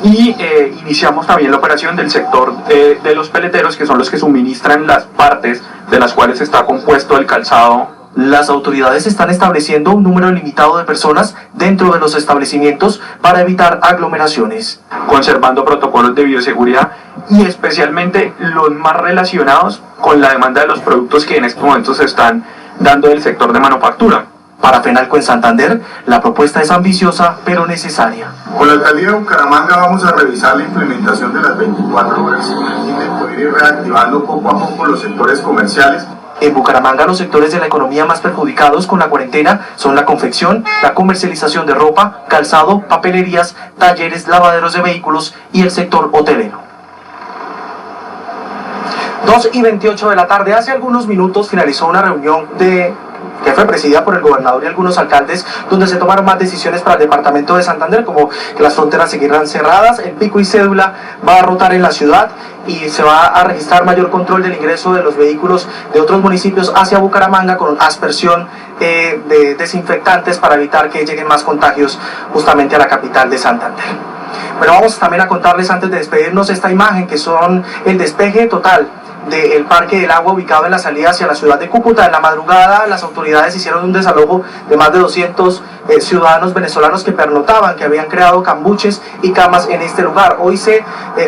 Y iniciamos también la operación del sector de los peleteros, que son los que suministran las partes de las cuales está compuesto el calzado. Las autoridades están estableciendo un número limitado de personas dentro de los establecimientos para evitar aglomeraciones, conservando protocolos de bioseguridad y especialmente los más relacionados con la demanda de los productos que en estos momentos se están dando del sector de manufactura. Para FENALCO en Santander, la propuesta es ambiciosa pero necesaria. Con la alcaldía de Bucaramanga vamos a revisar la implementación de las 24 horas con el fin de poder ir reactivando poco a poco los sectores comerciales. En Bucaramanga, los sectores de la economía más perjudicados con la cuarentena son la confección, la comercialización de ropa, calzado, papelerías, talleres, lavaderos de vehículos y el sector hotelero. 2:28 de la tarde, hace algunos minutos finalizó una reunión que fue presidida por el gobernador y algunos alcaldes, donde se tomaron más decisiones para el departamento de Santander, como que las fronteras seguirán cerradas, el pico y cédula va a rotar en la ciudad y se va a registrar mayor control del ingreso de los vehículos de otros municipios hacia Bucaramanga con aspersión de desinfectantes para evitar que lleguen más contagios justamente a la capital de Santander. Bueno, vamos también a contarles antes de despedirnos esta imagen que son el despeje total del Parque del Agua ubicado en la salida hacia la ciudad de Cúcuta. En la madrugada las autoridades hicieron un desalojo de más de 200 ciudadanos venezolanos que pernotaban, que habían creado cambuches y camas en este lugar. Hoy se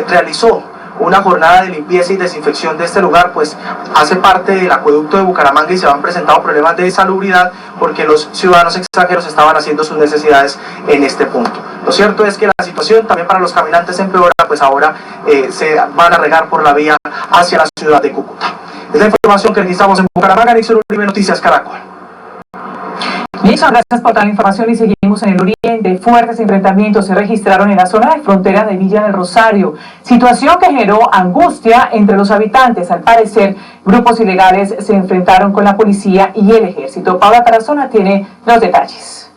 realizó una jornada de limpieza y desinfección de este lugar, pues hace parte del acueducto de Bucaramanga y se han presentado problemas de salubridad porque los ciudadanos extranjeros estaban haciendo sus necesidades en este punto. Lo cierto es que la situación también para los caminantes empeora, pues ahora se van a regar por la vía hacia la ciudad de Cúcuta. Es la información que registramos en Bucaramanga. Nixon Uribe, Noticias Caracol. Nixon, gracias por toda la información y seguimos en el oriente. Fuertes enfrentamientos se registraron en la zona de frontera de Villa del Rosario, situación que generó angustia entre los habitantes. Al parecer, grupos ilegales se enfrentaron con la policía y el ejército. Paula Tarazona tiene los detalles.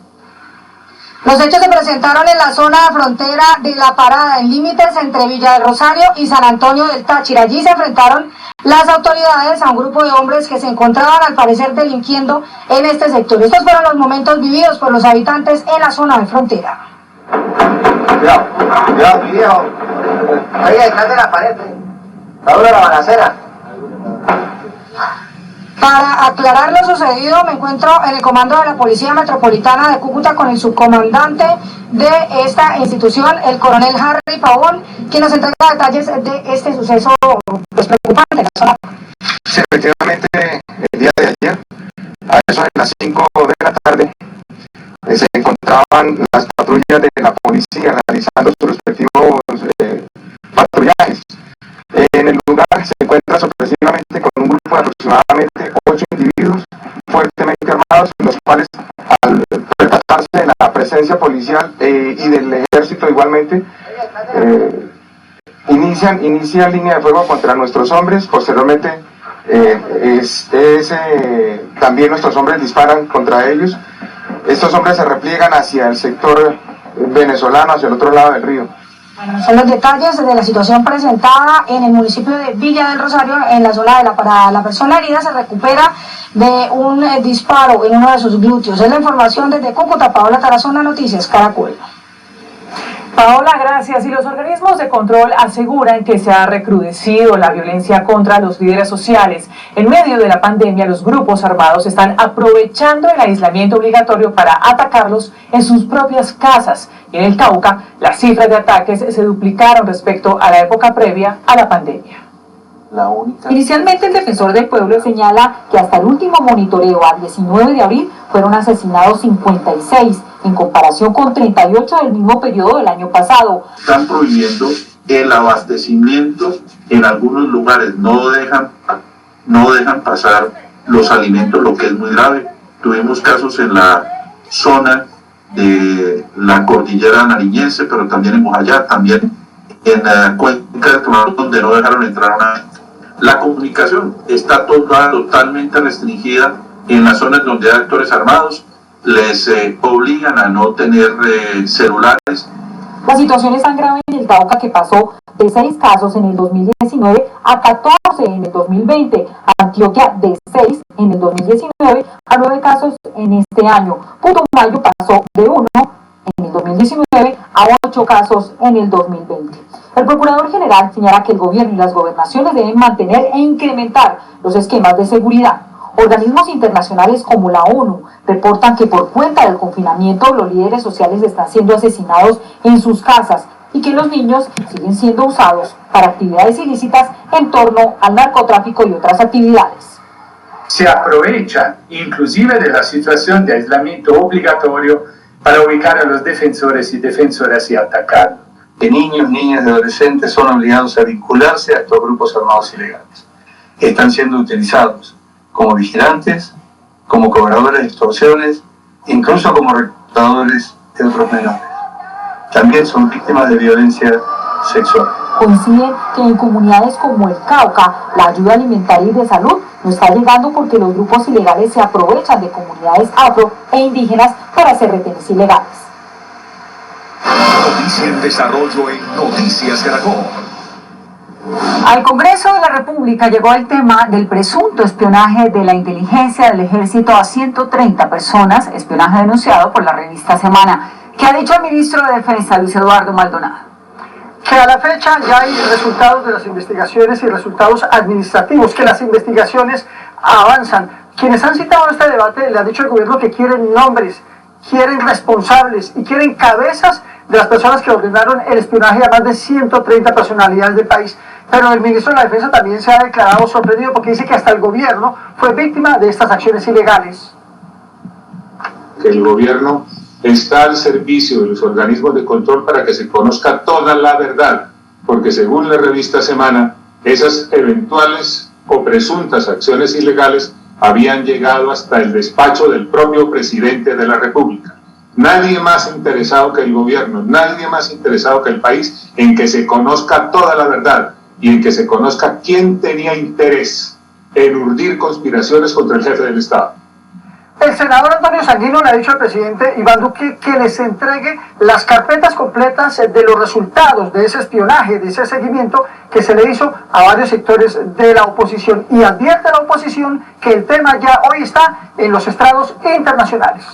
Los hechos se presentaron en la zona de frontera de La Parada, en límites entre Villa del Rosario y San Antonio del Táchira. Allí se enfrentaron las autoridades a un grupo de hombres que se encontraban al parecer delinquiendo en este sector. Estos fueron los momentos vividos por los habitantes en la zona de frontera. Cuidado, viejo. Ahí detrás de la pared. Está dura la balacera. Para aclarar lo sucedido, me encuentro en el comando de la Policía Metropolitana de Cúcuta con el subcomandante de esta institución, el coronel Harry Pavón, quien nos entrega detalles de este suceso pues, preocupante en la zona. Sí, efectivamente, el día de ayer, a eso de las 5 de la tarde, se encontraban las patrullas de la policía realizando sus respectivos patrullajes. En el lugar se encuentra sorpresivamente con un grupo de aproximadamente 8 individuos fuertemente armados, los cuales al percatarse de la presencia policial y del ejército igualmente, inician línea de fuego contra nuestros hombres. Posteriormente también nuestros hombres disparan contra ellos. Estos hombres se repliegan hacia el sector venezolano, hacia el otro lado del río. Bueno, son los detalles de la situación presentada en el municipio de Villa del Rosario, en la zona de La Parada. La persona herida se recupera de un disparo en uno de sus glúteos. Es la información desde Cúcuta. Paola Tarazona, Noticias Caracol. Paola, gracias. Y los organismos de control aseguran que se ha recrudecido la violencia contra los líderes sociales. En medio de la pandemia, los grupos armados están aprovechando el aislamiento obligatorio para atacarlos en sus propias casas. Y en el Cauca, las cifras de ataques se duplicaron respecto a la época previa a la pandemia. Inicialmente, el defensor del pueblo señala que hasta el último monitoreo, al 19 de abril, fueron asesinados 56, en comparación con 38 del mismo periodo del año pasado. Están prohibiendo el abastecimiento en algunos lugares, no dejan pasar los alimentos, lo que es muy grave. Tuvimos casos en la zona de la cordillera nariñense, pero también en Mojayá, también en la cuenca del Tumaco, donde no dejaron entrar a una gente. La comunicación está totalmente restringida en las zonas donde hay actores armados, les obligan a no tener celulares. La situación es tan grave en el Cauca que pasó de 6 casos en el 2019 a 14 en el 2020, Antioquia de 6 en el 2019 a 9 casos en este año. Putumayo pasó de 1 en el 2019 a 8 casos en el 2020. El Procurador General señala que el gobierno y las gobernaciones deben mantener e incrementar los esquemas de seguridad. Organismos internacionales como la ONU reportan que por cuenta del confinamiento los líderes sociales están siendo asesinados en sus casas y que los niños siguen siendo usados para actividades ilícitas en torno al narcotráfico y otras actividades. Se aprovecha inclusive de la situación de aislamiento obligatorio para ubicar a los defensores y defensoras y atacarlos. Que niños, niñas y adolescentes son obligados a vincularse a estos grupos armados ilegales. Están siendo utilizados como vigilantes, como cobradores de extorsiones, incluso como reclutadores de otros menores. También son víctimas de violencia sexual. Coinciden que en comunidades como el Cauca, la ayuda alimentaria y de salud no está llegando porque los grupos ilegales se aprovechan de comunidades afro e indígenas para hacer retenes ilegales. Noticia en desarrollo en Noticias Caracol. Al Congreso de la República llegó el tema del presunto espionaje de la inteligencia del ejército a 130 personas, espionaje denunciado por la revista Semana. ¿Qué ha dicho el ministro de Defensa, Luis Eduardo Maldonado? Que a la fecha ya hay resultados de las investigaciones y resultados administrativos, que las investigaciones avanzan. Quienes han citado este debate le han dicho al gobierno que quieren nombres, quieren responsables y quieren cabezas de las personas que ordenaron el espionaje a más de 130 personalidades del país. Pero el ministro de la Defensa también se ha declarado sorprendido porque dice que hasta el gobierno fue víctima de estas acciones ilegales. El gobierno está al servicio de los organismos de control para que se conozca toda la verdad, porque según la revista Semana, esas eventuales o presuntas acciones ilegales habían llegado hasta el despacho del propio presidente de la República. Nadie más interesado que el gobierno, nadie más interesado que el país en que se conozca toda la verdad y en que se conozca quién tenía interés en urdir conspiraciones contra el jefe del Estado. El senador Antonio Sanguino le ha dicho al presidente Iván Duque que les entregue las carpetas completas de los resultados de ese espionaje, de ese seguimiento que se le hizo a varios sectores de la oposición, y advierte a la oposición que el tema ya hoy está en los estrados internacionales.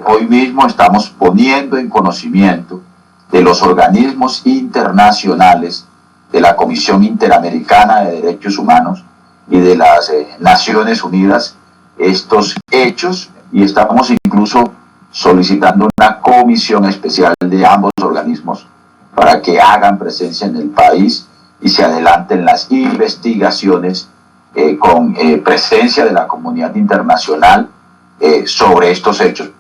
Hoy mismo estamos poniendo en conocimiento de los organismos internacionales, de la Comisión Interamericana de Derechos Humanos y de las Naciones Unidas, estos hechos, y estamos incluso solicitando una comisión especial de ambos organismos para que hagan presencia en el país y se adelanten las investigaciones con presencia de la comunidad internacional sobre estos hechos.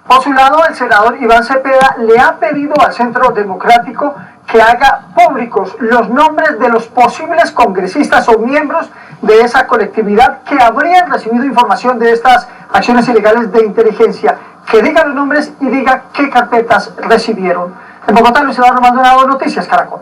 Por su lado, el senador Iván Cepeda le ha pedido al Centro Democrático que haga públicos los nombres de los posibles congresistas o miembros de esa colectividad que habrían recibido información de estas acciones ilegales de inteligencia, que diga los nombres y diga qué carpetas recibieron. En Bogotá, Luis Eduardo Maldonado, Noticias Caracol.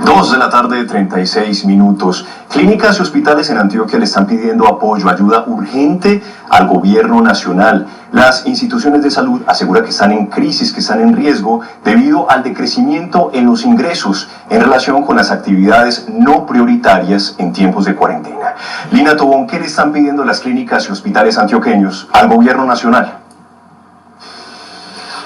2 de la tarde, 36 minutos. Clínicas y hospitales en Antioquia le están pidiendo apoyo, ayuda urgente al gobierno nacional. Las instituciones de salud aseguran que están en crisis, que están en riesgo debido al decrecimiento en los ingresos en relación con las actividades no prioritarias en tiempos de cuarentena. Lina Tobón, ¿qué le están pidiendo las clínicas y hospitales antioqueños al gobierno nacional?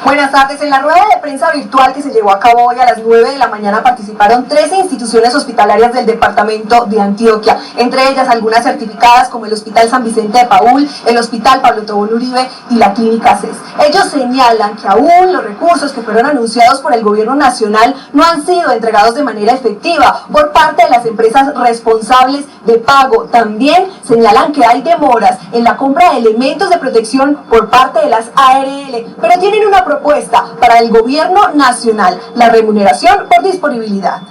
Buenas tardes. En la rueda de prensa virtual que se llevó a cabo hoy a las 9 de la mañana participaron 13 instituciones hospitalarias del departamento de Antioquia, entre ellas algunas certificadas como el Hospital San Vicente de Paúl, el Hospital Pablo Tobón Uribe y la Clínica CES. Ellos señalan que aún los recursos que fueron anunciados por el gobierno nacional no han sido entregados de manera efectiva por parte de las empresas responsables de pago. También señalan que hay demoras en la compra de elementos de protección por parte de las ARL, pero tienen una propuesta para el gobierno nacional: la remuneración por disponibilidad.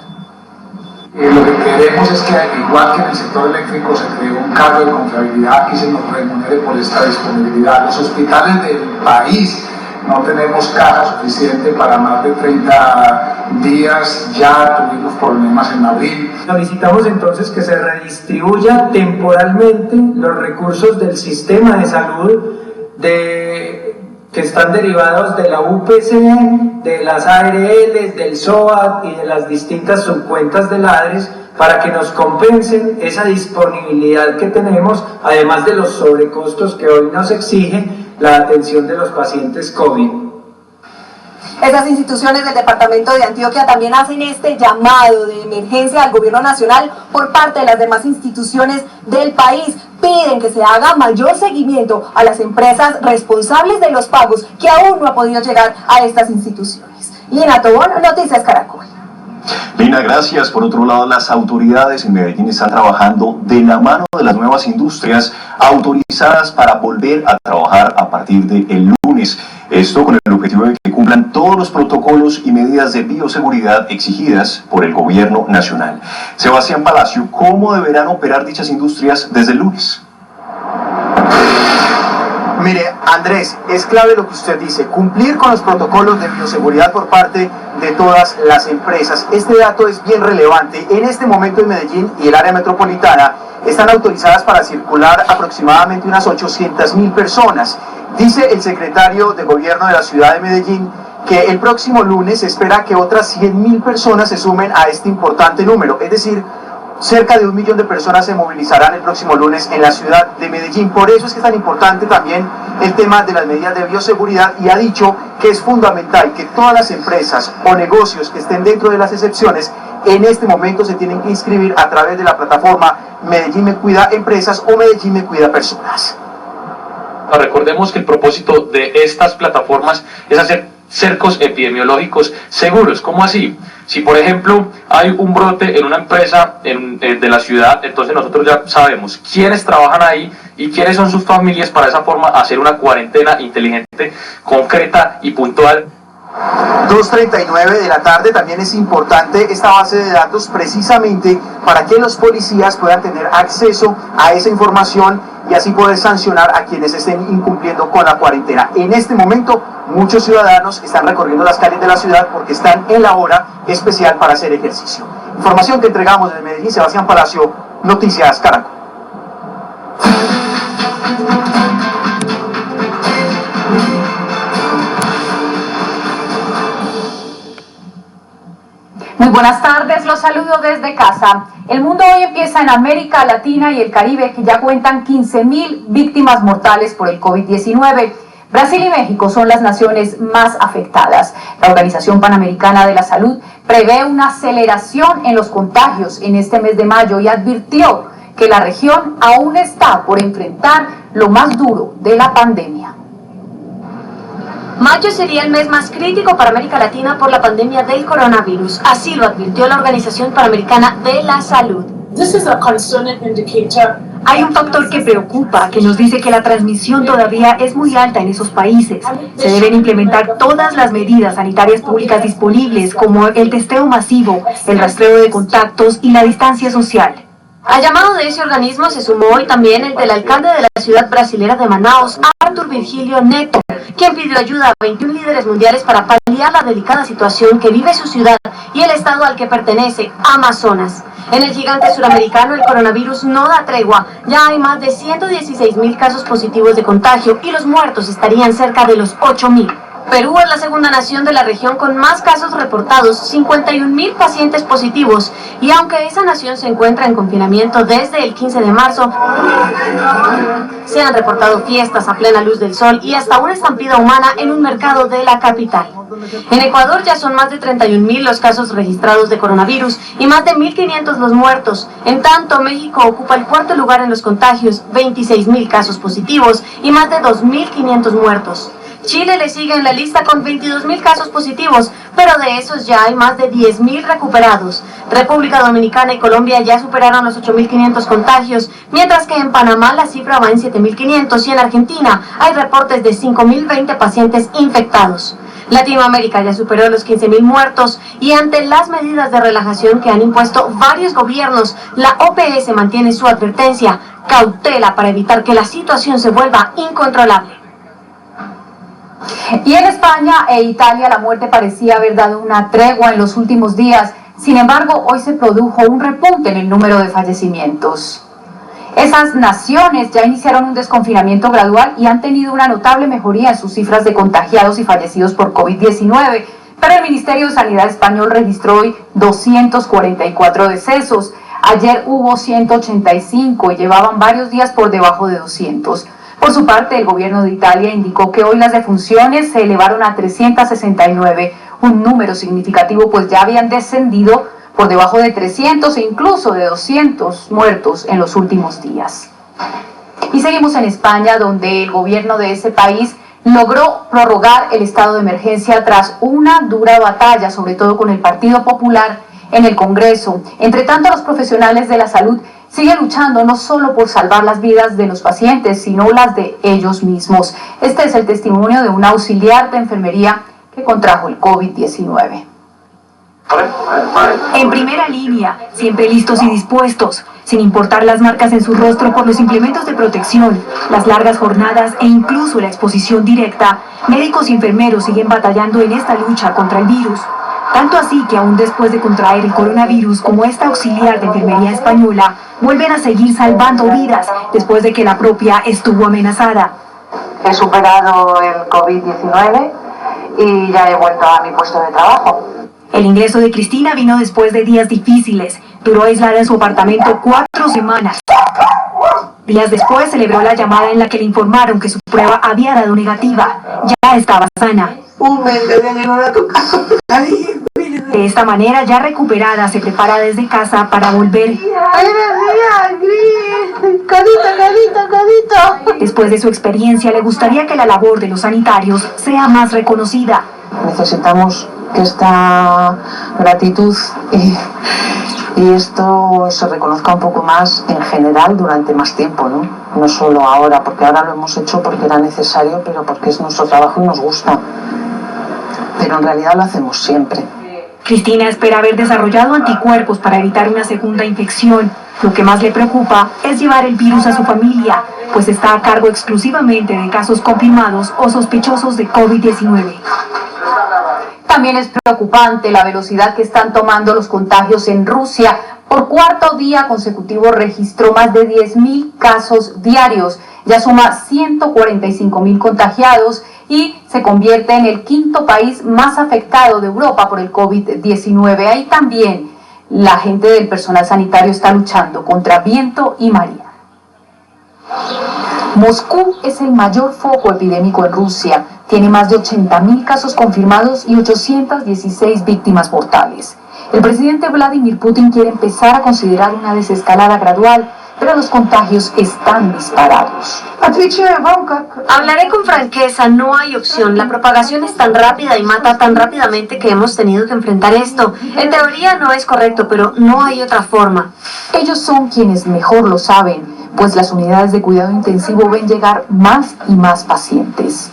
Lo que queremos es que, igual que en el sector eléctrico, se cree un cargo de confiabilidad y se nos remunere por esta disponibilidad. Los hospitales del país no tenemos caja suficiente para más de 30 días, ya tuvimos problemas en abril. Solicitamos entonces que se redistribuya temporalmente los recursos del sistema de salud que están derivados de la UPC, de las ARL, del SOAT y de las distintas subcuentas del ADRES, para que nos compensen esa disponibilidad que tenemos, además de los sobrecostos que hoy nos exige la atención de los pacientes COVID. Esas instituciones del departamento de Antioquia también hacen este llamado de emergencia al gobierno nacional por parte de las demás instituciones del país. Piden que se haga mayor seguimiento a las empresas responsables de los pagos que aún no ha podido llegar a estas instituciones. Lina Tobón, Noticias Caracol. Lina, gracias. Por otro lado, las autoridades en Medellín están trabajando de la mano de las nuevas industrias autorizadas para volver a trabajar a partir del lunes. Esto con el objetivo de que cumplan todos los protocolos y medidas de bioseguridad exigidas por el gobierno nacional. Sebastián Palacio, ¿cómo deberán operar dichas industrias desde el lunes? Mire, Andrés, es clave lo que usted dice, cumplir con los protocolos de bioseguridad por parte de todas las empresas. Este dato es bien relevante. En este momento en Medellín y el área metropolitana están autorizadas para circular aproximadamente unas 800.000 personas. Dice el secretario de Gobierno de la ciudad de Medellín que el próximo lunes se espera que otras 100.000 personas se sumen a este importante número, es decir, cerca de 1 millón de personas se movilizarán el próximo lunes en la ciudad de Medellín. Por eso es que es tan importante también el tema de las medidas de bioseguridad, y ha dicho que es fundamental que todas las empresas o negocios que estén dentro de las excepciones en este momento se tienen que inscribir a través de la plataforma Medellín Me Cuida Empresas o Medellín Me Cuida Personas. Recordemos que el propósito de estas plataformas es hacer cercos epidemiológicos seguros. ¿Cómo así? Si por ejemplo hay un brote en una empresa de la ciudad, entonces nosotros ya sabemos quiénes trabajan ahí y quiénes son sus familias, para de esa forma hacer una cuarentena inteligente, concreta y puntual. 2:39 de la tarde. También es importante esta base de datos precisamente para que los policías puedan tener acceso a esa información y así poder sancionar a quienes estén incumpliendo con la cuarentena. En este momento muchos ciudadanos están recorriendo las calles de la ciudad porque están en la hora especial para hacer ejercicio. Información que entregamos desde Medellín, Sebastián Palacio, Noticias Caracol. Muy buenas tardes, los saludo desde casa. El mundo hoy empieza en América Latina y el Caribe, que ya cuentan 15.000 víctimas mortales por el COVID-19. Brasil y México son las naciones más afectadas. La Organización Panamericana de la Salud prevé una aceleración en los contagios en este mes de mayo y advirtió que la región aún está por enfrentar lo más duro de la pandemia. Mayo sería el mes más crítico para América Latina por la pandemia del coronavirus. Así lo advirtió la Organización Panamericana de la Salud. Hay un factor que preocupa, que nos dice que la transmisión todavía es muy alta en esos países. Se deben implementar todas las medidas sanitarias públicas disponibles, como el testeo masivo, el rastreo de contactos y la distancia social. Al llamado de ese organismo se sumó hoy también el del alcalde de la ciudad brasilera de Manaus, Arthur Virgilio Neto, quien pidió ayuda a 21 líderes mundiales para paliar la delicada situación que vive su ciudad y el estado al que pertenece, Amazonas. En el gigante suramericano el coronavirus no da tregua, ya hay más de 116.000 casos positivos de contagio y los muertos estarían cerca de los 8.000. Perú es la segunda nación de la región con más casos reportados, 51.000 pacientes positivos, y aunque esa nación se encuentra en confinamiento desde el 15 de marzo, se han reportado fiestas a plena luz del sol y hasta una estampida humana en un mercado de la capital. En Ecuador ya son más de 31.000 los casos registrados de coronavirus y más de 1.500 los muertos. En tanto, México ocupa el cuarto lugar en los contagios, 26.000 casos positivos y más de 2.500 muertos. Chile le sigue en la lista con 22.000 casos positivos, pero de esos ya hay más de 10.000 recuperados. República Dominicana y Colombia ya superaron los 8.500 contagios, mientras que en Panamá la cifra va en 7.500 y en Argentina hay reportes de 5.020 pacientes infectados. Latinoamérica ya superó los 15.000 muertos y ante las medidas de relajación que han impuesto varios gobiernos, la OPS mantiene su advertencia: cautela para evitar que la situación se vuelva incontrolable. Y en España e Italia la muerte parecía haber dado una tregua en los últimos días. Sin embargo, hoy se produjo un repunte en el número de fallecimientos. Esas naciones ya iniciaron un desconfinamiento gradual y han tenido una notable mejoría en sus cifras de contagiados y fallecidos por COVID-19, pero el Ministerio de Sanidad español registró hoy 244 decesos. Ayer hubo 185 y llevaban varios días por debajo de 200. Por su parte, el gobierno de Italia indicó que hoy las defunciones se elevaron a 369, un número significativo, pues ya habían descendido por debajo de 300 e incluso de 200 muertos en los últimos días. Y seguimos en España, donde el gobierno de ese país logró prorrogar el estado de emergencia tras una dura batalla, sobre todo con el Partido Popular en el Congreso. Entre tanto, los profesionales de la salud siguen luchando no solo por salvar las vidas de los pacientes, sino las de ellos mismos. Este es el testimonio de un auxiliar de enfermería que contrajo el COVID-19. En primera línea, siempre listos y dispuestos, sin importar las marcas en su rostro por los implementos de protección, las largas jornadas e incluso la exposición directa, médicos y enfermeros siguen batallando en esta lucha contra el virus. Tanto así que aún después de contraer el coronavirus, como esta auxiliar de enfermería española, vuelven a seguir salvando vidas después de que la propia estuvo amenazada. He superado el COVID-19 y ya he vuelto a mi puesto de trabajo. El ingreso de Cristina vino después de días difíciles. Duró aislada en su apartamento 4 semanas. Días después celebró la llamada en la que le informaron que su prueba había dado negativa. Ya estaba sana. De esta manera, ya recuperada, se prepara desde casa para volver Codito. Después de su experiencia, le gustaría que la labor de los sanitarios sea más reconocida. Necesitamos que esta gratitud y esto se reconozca un poco más en general durante más tiempo, ¿no? No solo ahora, porque ahora lo hemos hecho porque era necesario, pero porque es nuestro trabajo y nos gusta. Pero en realidad lo hacemos siempre. Cristina espera haber desarrollado anticuerpos para evitar una segunda infección. Lo que más le preocupa es llevar el virus a su familia, pues está a cargo exclusivamente de casos confirmados o sospechosos de COVID-19. También es preocupante la velocidad que están tomando los contagios en Rusia. Por cuarto día consecutivo registró más de 10.000 casos diarios. Ya suma 145.000 contagiados y se convierte en el quinto país más afectado de Europa por el COVID-19. Ahí también la gente del personal sanitario está luchando contra viento y marea. Moscú es el mayor foco epidémico en Rusia. Tiene más de 80.000 casos confirmados y 816 víctimas mortales. El presidente Vladimir Putin quiere empezar a considerar una desescalada gradual, pero los contagios están disparados. Hablaré con franqueza, no hay opción. La propagación es tan rápida y mata tan rápidamente que hemos tenido que enfrentar esto. En teoría no es correcto, pero no hay otra forma. Ellos son quienes mejor lo saben, pues las unidades de cuidado intensivo ven llegar más y más pacientes.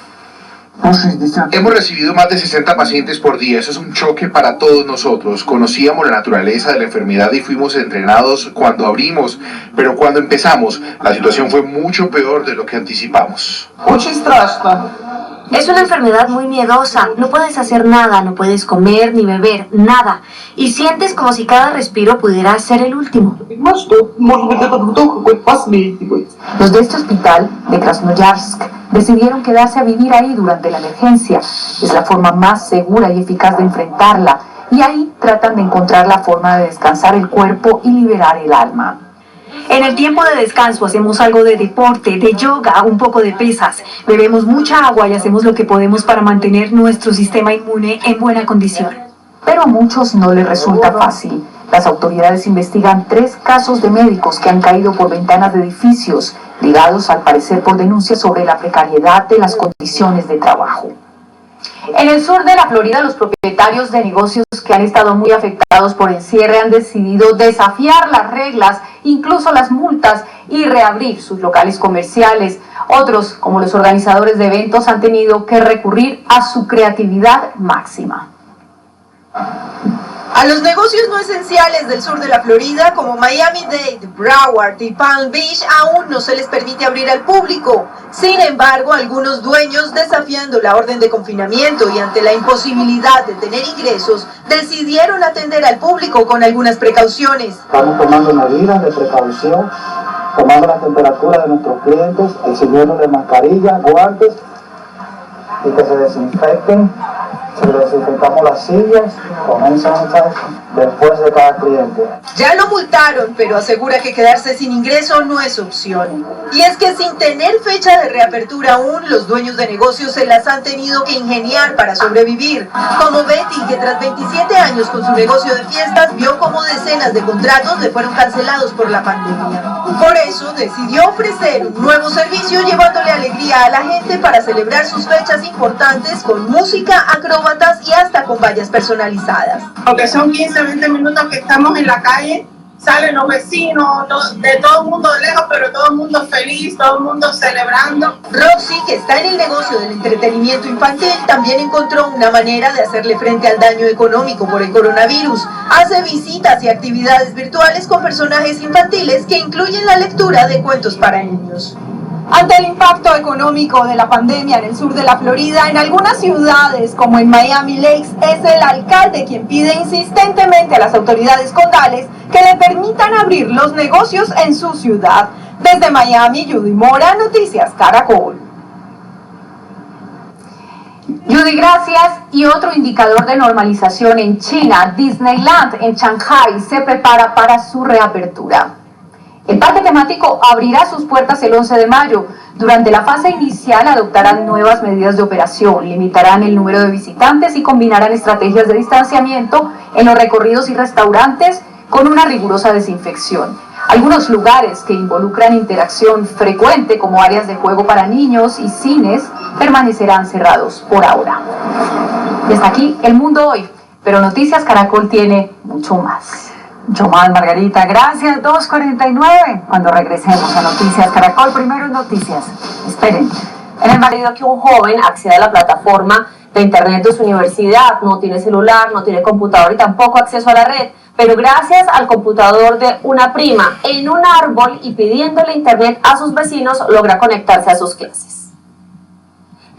Hemos recibido más de 60 pacientes por día. Eso es un choque para todos nosotros. Conocíamos la naturaleza de la enfermedad y fuimos entrenados cuando abrimos, pero cuando empezamos, la situación fue mucho peor de lo que anticipamos. Es una enfermedad muy miedosa. No puedes hacer nada, no puedes comer ni beber, nada. Y sientes como si cada respiro pudiera ser el último. Los de este hospital de Krasnoyarsk decidieron quedarse a vivir ahí durante la emergencia. Es la forma más segura y eficaz de enfrentarla, y ahí tratan de encontrar la forma de descansar el cuerpo y liberar el alma. En el tiempo de descanso hacemos algo de deporte, de yoga, un poco de pesas. Bebemos mucha agua y hacemos lo que podemos para mantener nuestro sistema inmune en buena condición. Pero a muchos no les resulta fácil. Las autoridades investigan 3 casos de médicos que han caído por ventanas de edificios, ligados al parecer por denuncias sobre la precariedad de las condiciones de trabajo. En el sur de la Florida, los propietarios de negocios que han estado muy afectados por encierre han decidido desafiar las reglas, incluso las multas, y reabrir sus locales comerciales. Otros, como los organizadores de eventos, han tenido que recurrir a su creatividad máxima. A los negocios no esenciales del sur de la Florida, como Miami-Dade, Broward y Palm Beach, aún no se les permite abrir al público. Sin embargo, algunos dueños, desafiando la orden de confinamiento y ante la imposibilidad de tener ingresos, decidieron atender al público con algunas precauciones. Estamos tomando medidas de precaución, tomando la temperatura de nuestros clientes, exigiéndoles mascarillas, guantes y que se desinfecten. Si desinfectamos las sillas, comienzan después de cada cliente. Ya lo multaron, pero asegura que quedarse sin ingreso no es opción. Y es que sin tener fecha de reapertura aún, los dueños de negocios se las han tenido que ingeniar para sobrevivir. Como Betty, que tras 27 años con su negocio de fiestas, vio como decenas de contratos le fueron cancelados por la pandemia. Por eso decidió ofrecer un nuevo servicio llevándole alegría a la gente para celebrar sus fechas importantes con música, acrobacia y hasta con vallas personalizadas. Aunque son 15-20 minutos que estamos en la calle, salen los vecinos, de todo el mundo de lejos, pero todo el mundo feliz, todo el mundo celebrando. Roxy, que está en el negocio del entretenimiento infantil, también encontró una manera de hacerle frente al daño económico por el coronavirus. Hace visitas y actividades virtuales con personajes infantiles que incluyen la lectura de cuentos para niños. Ante el impacto económico de la pandemia en el sur de la Florida, en algunas ciudades como en Miami Lakes, es el alcalde quien pide insistentemente a las autoridades condales que le permitan abrir los negocios en su ciudad. Desde Miami, Judy Mora, Noticias Caracol. Judy, gracias. Y otro indicador de normalización en China, Disneyland en Shanghai se prepara para su reapertura. El parque temático abrirá sus puertas el 11 de mayo. Durante la fase inicial adoptarán nuevas medidas de operación, limitarán el número de visitantes y combinarán estrategias de distanciamiento en los recorridos y restaurantes con una rigurosa desinfección. Algunos lugares que involucran interacción frecuente, como áreas de juego para niños y cines, permanecerán cerrados por ahora. Y hasta aquí El Mundo Hoy, pero Noticias Caracol tiene mucho más. Mucho más, Margarita. Gracias, 2:49. Cuando regresemos a Noticias Caracol, primero Noticias. Esperen. En el marido que un joven accede a la plataforma de internet de su universidad, no tiene celular, no tiene computador y tampoco acceso a la red, pero gracias al computador de una prima en un árbol y pidiéndole internet a sus vecinos, logra conectarse a sus clases.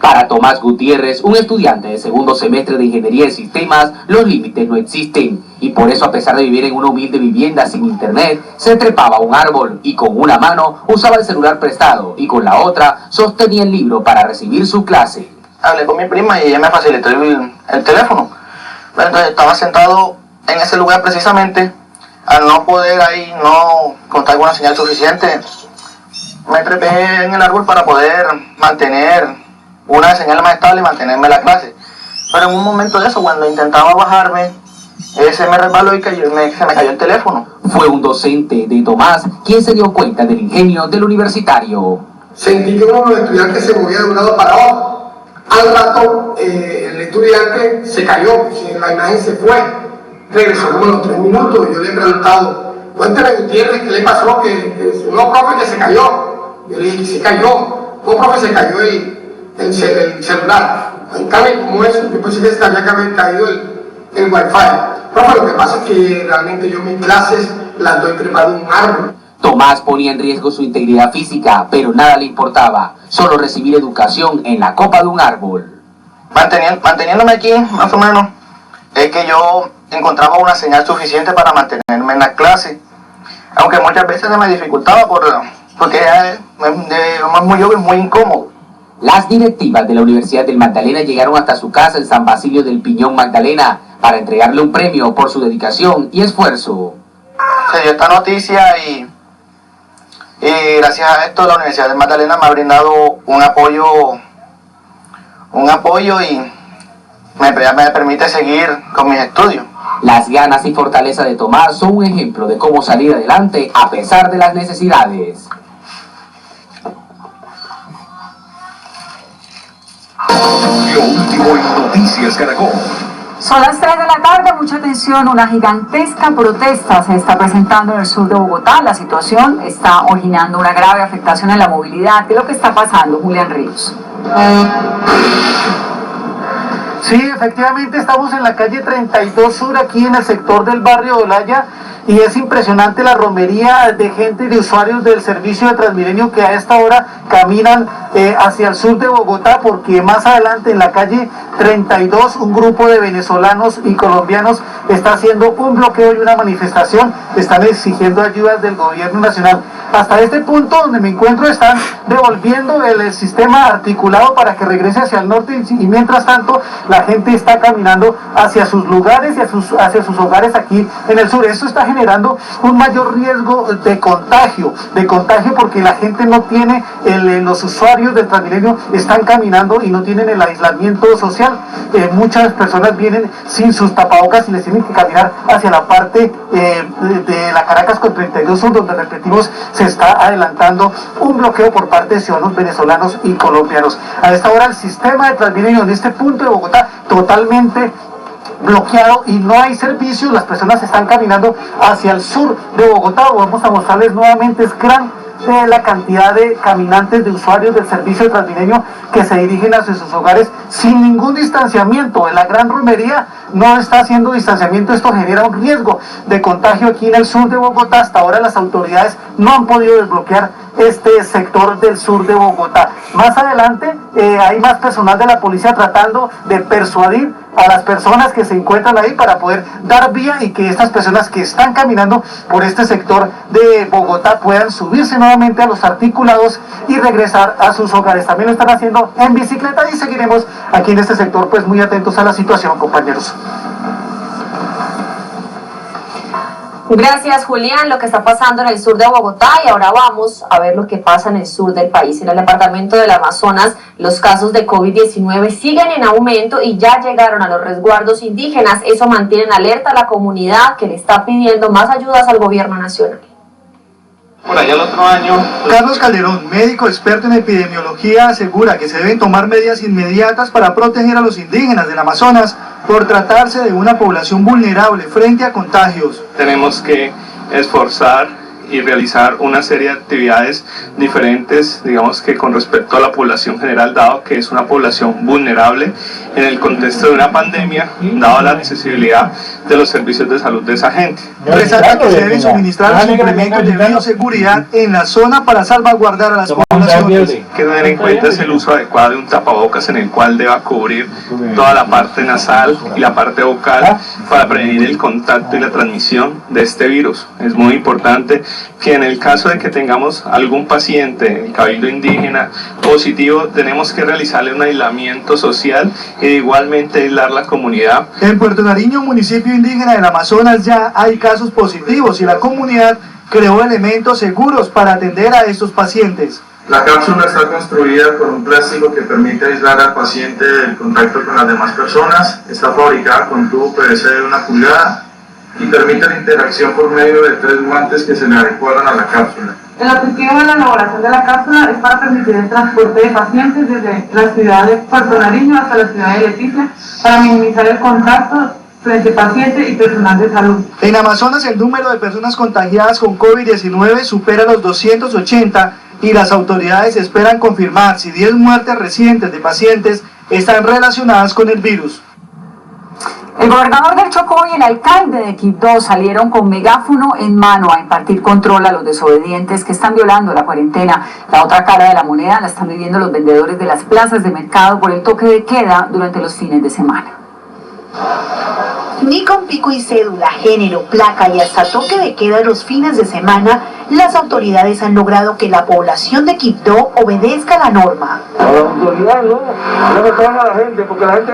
Para Tomás Gutiérrez, un estudiante de segundo semestre de Ingeniería de Sistemas, los límites no existen y por eso, a pesar de vivir en una humilde vivienda sin internet, se trepaba a un árbol y con una mano usaba el celular prestado y con la otra sostenía el libro para recibir su clase. Hablé con mi prima y ella me facilitó el teléfono. Entonces estaba sentado en ese lugar precisamente, al no poder ahí no contar con una señal suficiente, me trepé en el árbol para poder mantener una señal más estable y mantenerme en la clase. Pero en un momento de eso, cuando intentaba bajarme, se me resbaló y se me cayó el teléfono. Fue un docente de Tomás quien se dio cuenta del ingenio del universitario. Sentí que uno de los estudiantes se movía de un lado para otro. Al rato, el estudiante se cayó, la imagen se fue. Regresó como a los 3 minutos. Yo le he preguntado, cuéntame, Gutiérrez, ¿qué le pasó? No, profe, que se cayó. Yo le dije que se cayó. No, profe, se cayó el celular. En cambio, como eso, yo pensé que se había caído el wifi. Profe, lo que pasa es que realmente yo mis clases las doy trepado en un árbol. Tomás ponía en riesgo su integridad física, pero nada le importaba, solo recibir educación en la copa de un árbol. Manteniéndome aquí, más o menos, es que yo encontraba una señal suficiente para mantenerme en la clase, aunque muchas veces se me dificultaba porque es muy incómodo. Las directivas de la Universidad del Magdalena llegaron hasta su casa en San Basilio del Piñón, Magdalena, para entregarle un premio por su dedicación y esfuerzo. Se dio esta noticia y gracias a esto la Universidad del Magdalena me ha brindado un apoyo y me permite seguir con mis estudios. Las ganas y fortaleza de Tomás son un ejemplo de cómo salir adelante a pesar de las necesidades. Lo último en Noticias Caracol. Son las 3 de la tarde, mucha atención, una gigantesca protesta se está presentando en el sur de Bogotá. La situación está originando una grave afectación en la movilidad. ¿Qué es lo que está pasando, Julián Ríos? Sí, efectivamente estamos en la calle 32 Sur, aquí en el sector del barrio Olaya, y es impresionante la romería de gente, de usuarios del servicio de Transmilenio que a esta hora caminan hacia el sur de Bogotá, porque más adelante en la calle 32 un grupo de venezolanos y colombianos está haciendo un bloqueo y una manifestación, están exigiendo ayudas del gobierno nacional. Hasta este punto donde me encuentro están devolviendo el sistema articulado para que regrese hacia el norte y mientras tanto la gente está caminando hacia sus lugares y hacia sus hogares aquí en el sur. Esto está generando un mayor riesgo de contagio porque la gente no tiene, los usuarios del Transmilenio están caminando y no tienen el aislamiento social. Muchas personas vienen sin sus tapabocas y les tienen que caminar hacia la parte de la Caracas con 32 Sur, donde repetimos se está adelantando un bloqueo por parte de ciudadanos venezolanos y colombianos. A esta hora el sistema de Transmilenio en este punto de Bogotá totalmente bloqueado y no hay servicios, las personas están caminando hacia el sur de Bogotá. Vamos a mostrarles nuevamente, es gran la cantidad de caminantes, de usuarios del servicio de Transmilenio que se dirigen hacia sus hogares sin ningún distanciamiento. En la gran romería no está haciendo distanciamiento, esto genera un riesgo de contagio aquí en el sur de Bogotá. Hasta ahora las autoridades no han podido desbloquear este sector del sur de Bogotá. Más adelante hay más personal de la policía tratando de persuadir a las personas que se encuentran ahí para poder dar vía y que estas personas que están caminando por este sector de Bogotá puedan subirse nuevamente a los articulados y regresar a sus hogares. También lo están haciendo en bicicleta y seguiremos aquí en este sector pues muy atentos a la situación, compañeros. Gracias, Julián. Lo que está pasando en el sur de Bogotá, y ahora vamos a ver lo que pasa en el sur del país. En el departamento del Amazonas, los casos de COVID-19 siguen en aumento y ya llegaron a los resguardos indígenas. Eso mantiene en alerta a la comunidad que le está pidiendo más ayudas al gobierno nacional. Por allá el otro año. Carlos Calderón, médico experto en epidemiología, asegura que se deben tomar medidas inmediatas para proteger a los indígenas del Amazonas por tratarse de una población vulnerable frente a contagios. Tenemos que esforzar y realizar una serie de actividades diferentes, digamos que con respecto a la población general, dado que es una población vulnerable en el contexto de una pandemia, dado la accesibilidad de los servicios de salud de esa gente. Resalta que se deben suministrar los implementos de bioseguridad en la zona para salvaguardar a las poblaciones. Hay que tener en cuenta es el uso adecuado de un tapabocas en el cual deba cubrir toda la parte nasal y la parte vocal para prevenir el contacto y la transmisión de este virus. Es muy importante que en el caso de que tengamos algún paciente, el cabildo indígena positivo, tenemos que realizarle un aislamiento social y igualmente aislar la comunidad. En Puerto Nariño, municipio indígena del Amazonas, ya hay casos positivos y la comunidad creó elementos seguros para atender a estos pacientes. La cápsula está construida con un plástico que permite aislar al paciente del contacto con las demás personas. Está fabricada con tubo PVC de 1 pulgada y permite la interacción por medio de 3 guantes que se le adecuan a la cápsula. El objetivo de la elaboración de la cápsula es para permitir el transporte de pacientes desde la ciudad de Puerto Nariño hasta la ciudad de Leticia para minimizar el contacto frente paciente y personal de salud. En Amazonas el número de personas contagiadas con COVID-19 supera los 280 y las autoridades esperan confirmar si 10 muertes recientes de pacientes están relacionadas con el virus. El gobernador del Chocó y el alcalde de Quibdó salieron con megáfono en mano a impartir control a los desobedientes que están violando la cuarentena. La otra cara de la moneda la están viviendo los vendedores de las plazas de mercado por el toque de queda durante los fines de semana. Ni con pico y cédula, género, placa y hasta toque de queda los fines de semana, las autoridades han logrado que la población de Quibdó obedezca la norma. A las autoridades no me traen a la gente, porque la gente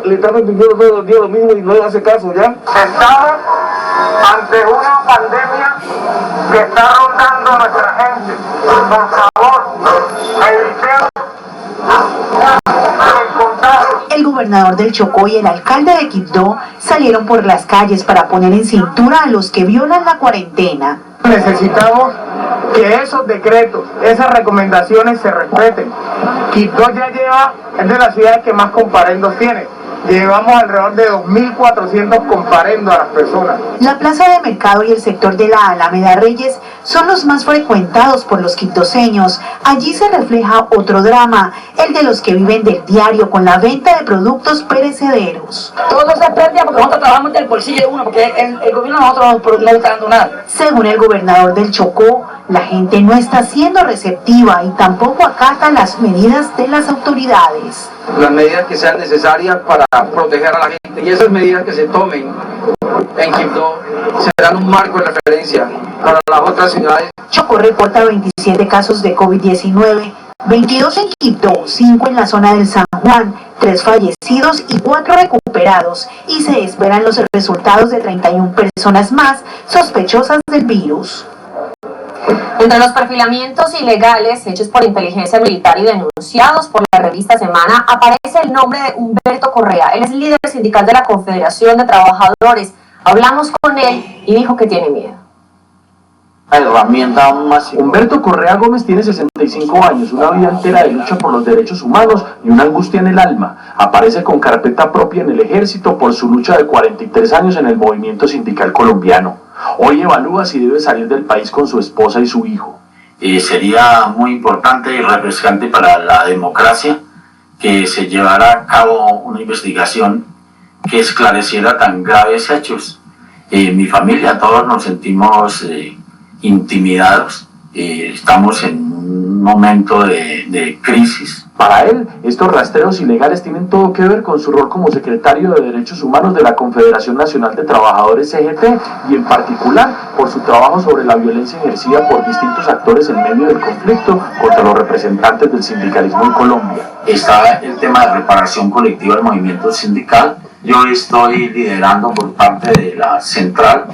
le están repitiendo todos los días lo mismo y no le hace caso ya. Estamos ante una pandemia que está rondando a nuestra gente. Por favor, evitemos el contagio. El gobernador del Chocó y el alcalde de Quibdó salieron por las calles para poner en cintura a los que violan la cuarentena. Necesitamos que esos decretos, esas recomendaciones se respeten. Quibdó ya es de las ciudades que más comparendos tiene. Llevamos alrededor de 2.400 comparendo a las personas. La plaza de mercado y el sector de la Alameda Reyes son los más frecuentados por los quibdoseños. Allí se refleja otro drama, el de los que viven del diario con la venta de productos perecederos. Todo se pérdida porque nosotros trabajamos del bolsillo de uno, porque el gobierno nosotros no está dando nada. Según el gobernador del Chocó, la gente no está siendo receptiva y tampoco acata las medidas de las autoridades. Las medidas que sean necesarias para proteger a la gente y esas medidas que se tomen en Quibdó serán un marco de referencia para las otras ciudades. Chocó reporta 27 casos de COVID-19, 22 en Quibdó, 5 en la zona del San Juan, 3 fallecidos y 4 recuperados, y se esperan los resultados de 31 personas más sospechosas del virus. Entre los perfilamientos ilegales hechos por inteligencia militar y denunciados por la revista Semana aparece el nombre de Humberto Correa. Él es líder sindical de la Confederación de Trabajadores. Hablamos con él y dijo que tiene miedo. Herramienta más. Humberto Correa Gómez tiene 65 años, una vida entera de lucha por los derechos humanos y una angustia en el alma. Aparece con carpeta propia en el ejército por su lucha de 43 años en el movimiento sindical colombiano. Hoy evalúa si debe salir del país con su esposa y su hijo. Sería muy importante y refrescante para la democracia que se llevara a cabo una investigación que esclareciera tan graves hechos. Mi familia, todos nos sentimos intimidados, estamos en un momento de crisis. Para él, estos rastreos ilegales tienen todo que ver con su rol como secretario de Derechos Humanos de la Confederación Nacional de Trabajadores CGT y en particular por su trabajo sobre la violencia ejercida por distintos actores en medio del conflicto contra los representantes del sindicalismo en Colombia. Está el tema de reparación colectiva del movimiento sindical. Yo estoy liderando por parte de la central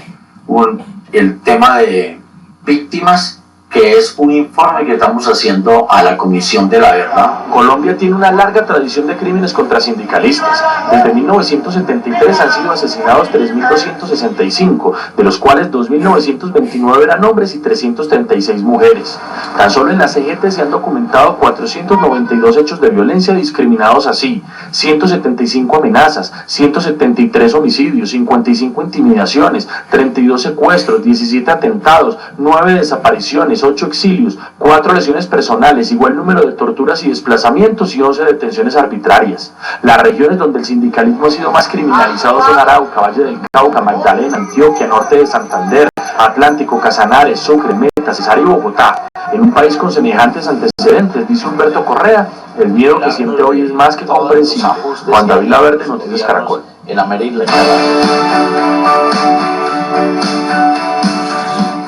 el tema de víctimas que es un informe que estamos haciendo a la Comisión de la Verdad. Colombia tiene una larga tradición de crímenes contra sindicalistas. Desde 1973 han sido asesinados 3.265, de los cuales 2.929 eran hombres y 336 mujeres. Tan solo en la CGT se han documentado 492 hechos de violencia discriminados así, 175 amenazas, 173 homicidios, 55 intimidaciones, 32 secuestros, 17 atentados, 9 desapariciones, 8 exilios, 4 lesiones personales, igual número de torturas y desplazamientos y 11 detenciones arbitrarias. Las regiones donde el sindicalismo ha sido más criminalizado son Arauca, Valle del Cauca, Magdalena, Antioquia, norte de Santander, Atlántico, Casanare, Sucre, Meta, Cesar y Bogotá. En un país con semejantes antecedentes, dice Humberto Correa, el miedo que siente hoy es más que comprensible. Juan David Laverde, Noticias Caracol. En América.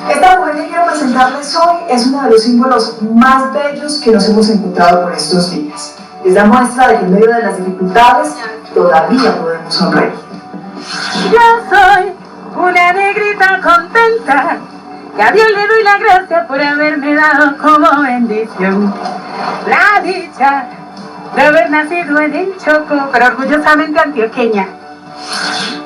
Esta mujer que quiero presentarles hoy es uno de los símbolos más bellos que nos hemos encontrado por estos días. Es la muestra de que en medio de las dificultades todavía podemos sonreír. Yo soy una negrita contenta, que a Dios le doy la gracia por haberme dado como bendición la dicha de haber nacido en el Chocó, pero orgullosamente antioqueña.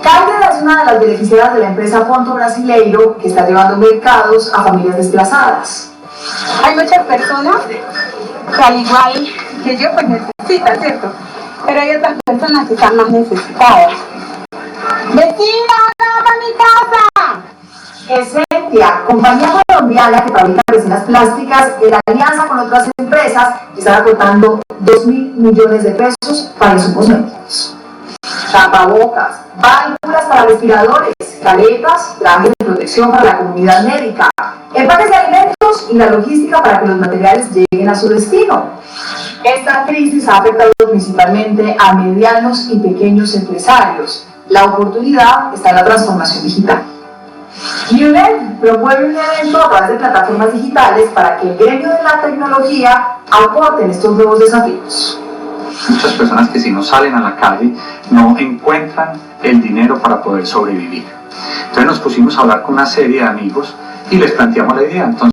Carmen es una de las beneficiadas de la empresa Ponto Brasileiro, que está llevando mercados a familias desplazadas. Hay muchas personas que al igual que yo pues necesitan, ¿cierto? Pero hay otras personas que están más necesitadas. ¡Vecina, ¡vamos a mi casa! Esentia, compañía colombiana que fabrica resinas plásticas, en alianza con otras empresas, están aportando 2.000 millones de pesos para insumos médicos. Tapabocas, válvulas para respiradores, caretas, trajes de protección para la comunidad médica, empaques de alimentos y la logística para que los materiales lleguen a su destino. Esta crisis ha afectado principalmente a medianos y pequeños empresarios. La oportunidad está en la transformación digital. UNED promueve un evento a través de plataformas digitales para que el gremio de la tecnología aporte en estos nuevos desafíos. Muchas personas que si no salen a la calle no encuentran el dinero para poder sobrevivir. Entonces nos pusimos a hablar con una serie de amigos y les planteamos la idea. Entonces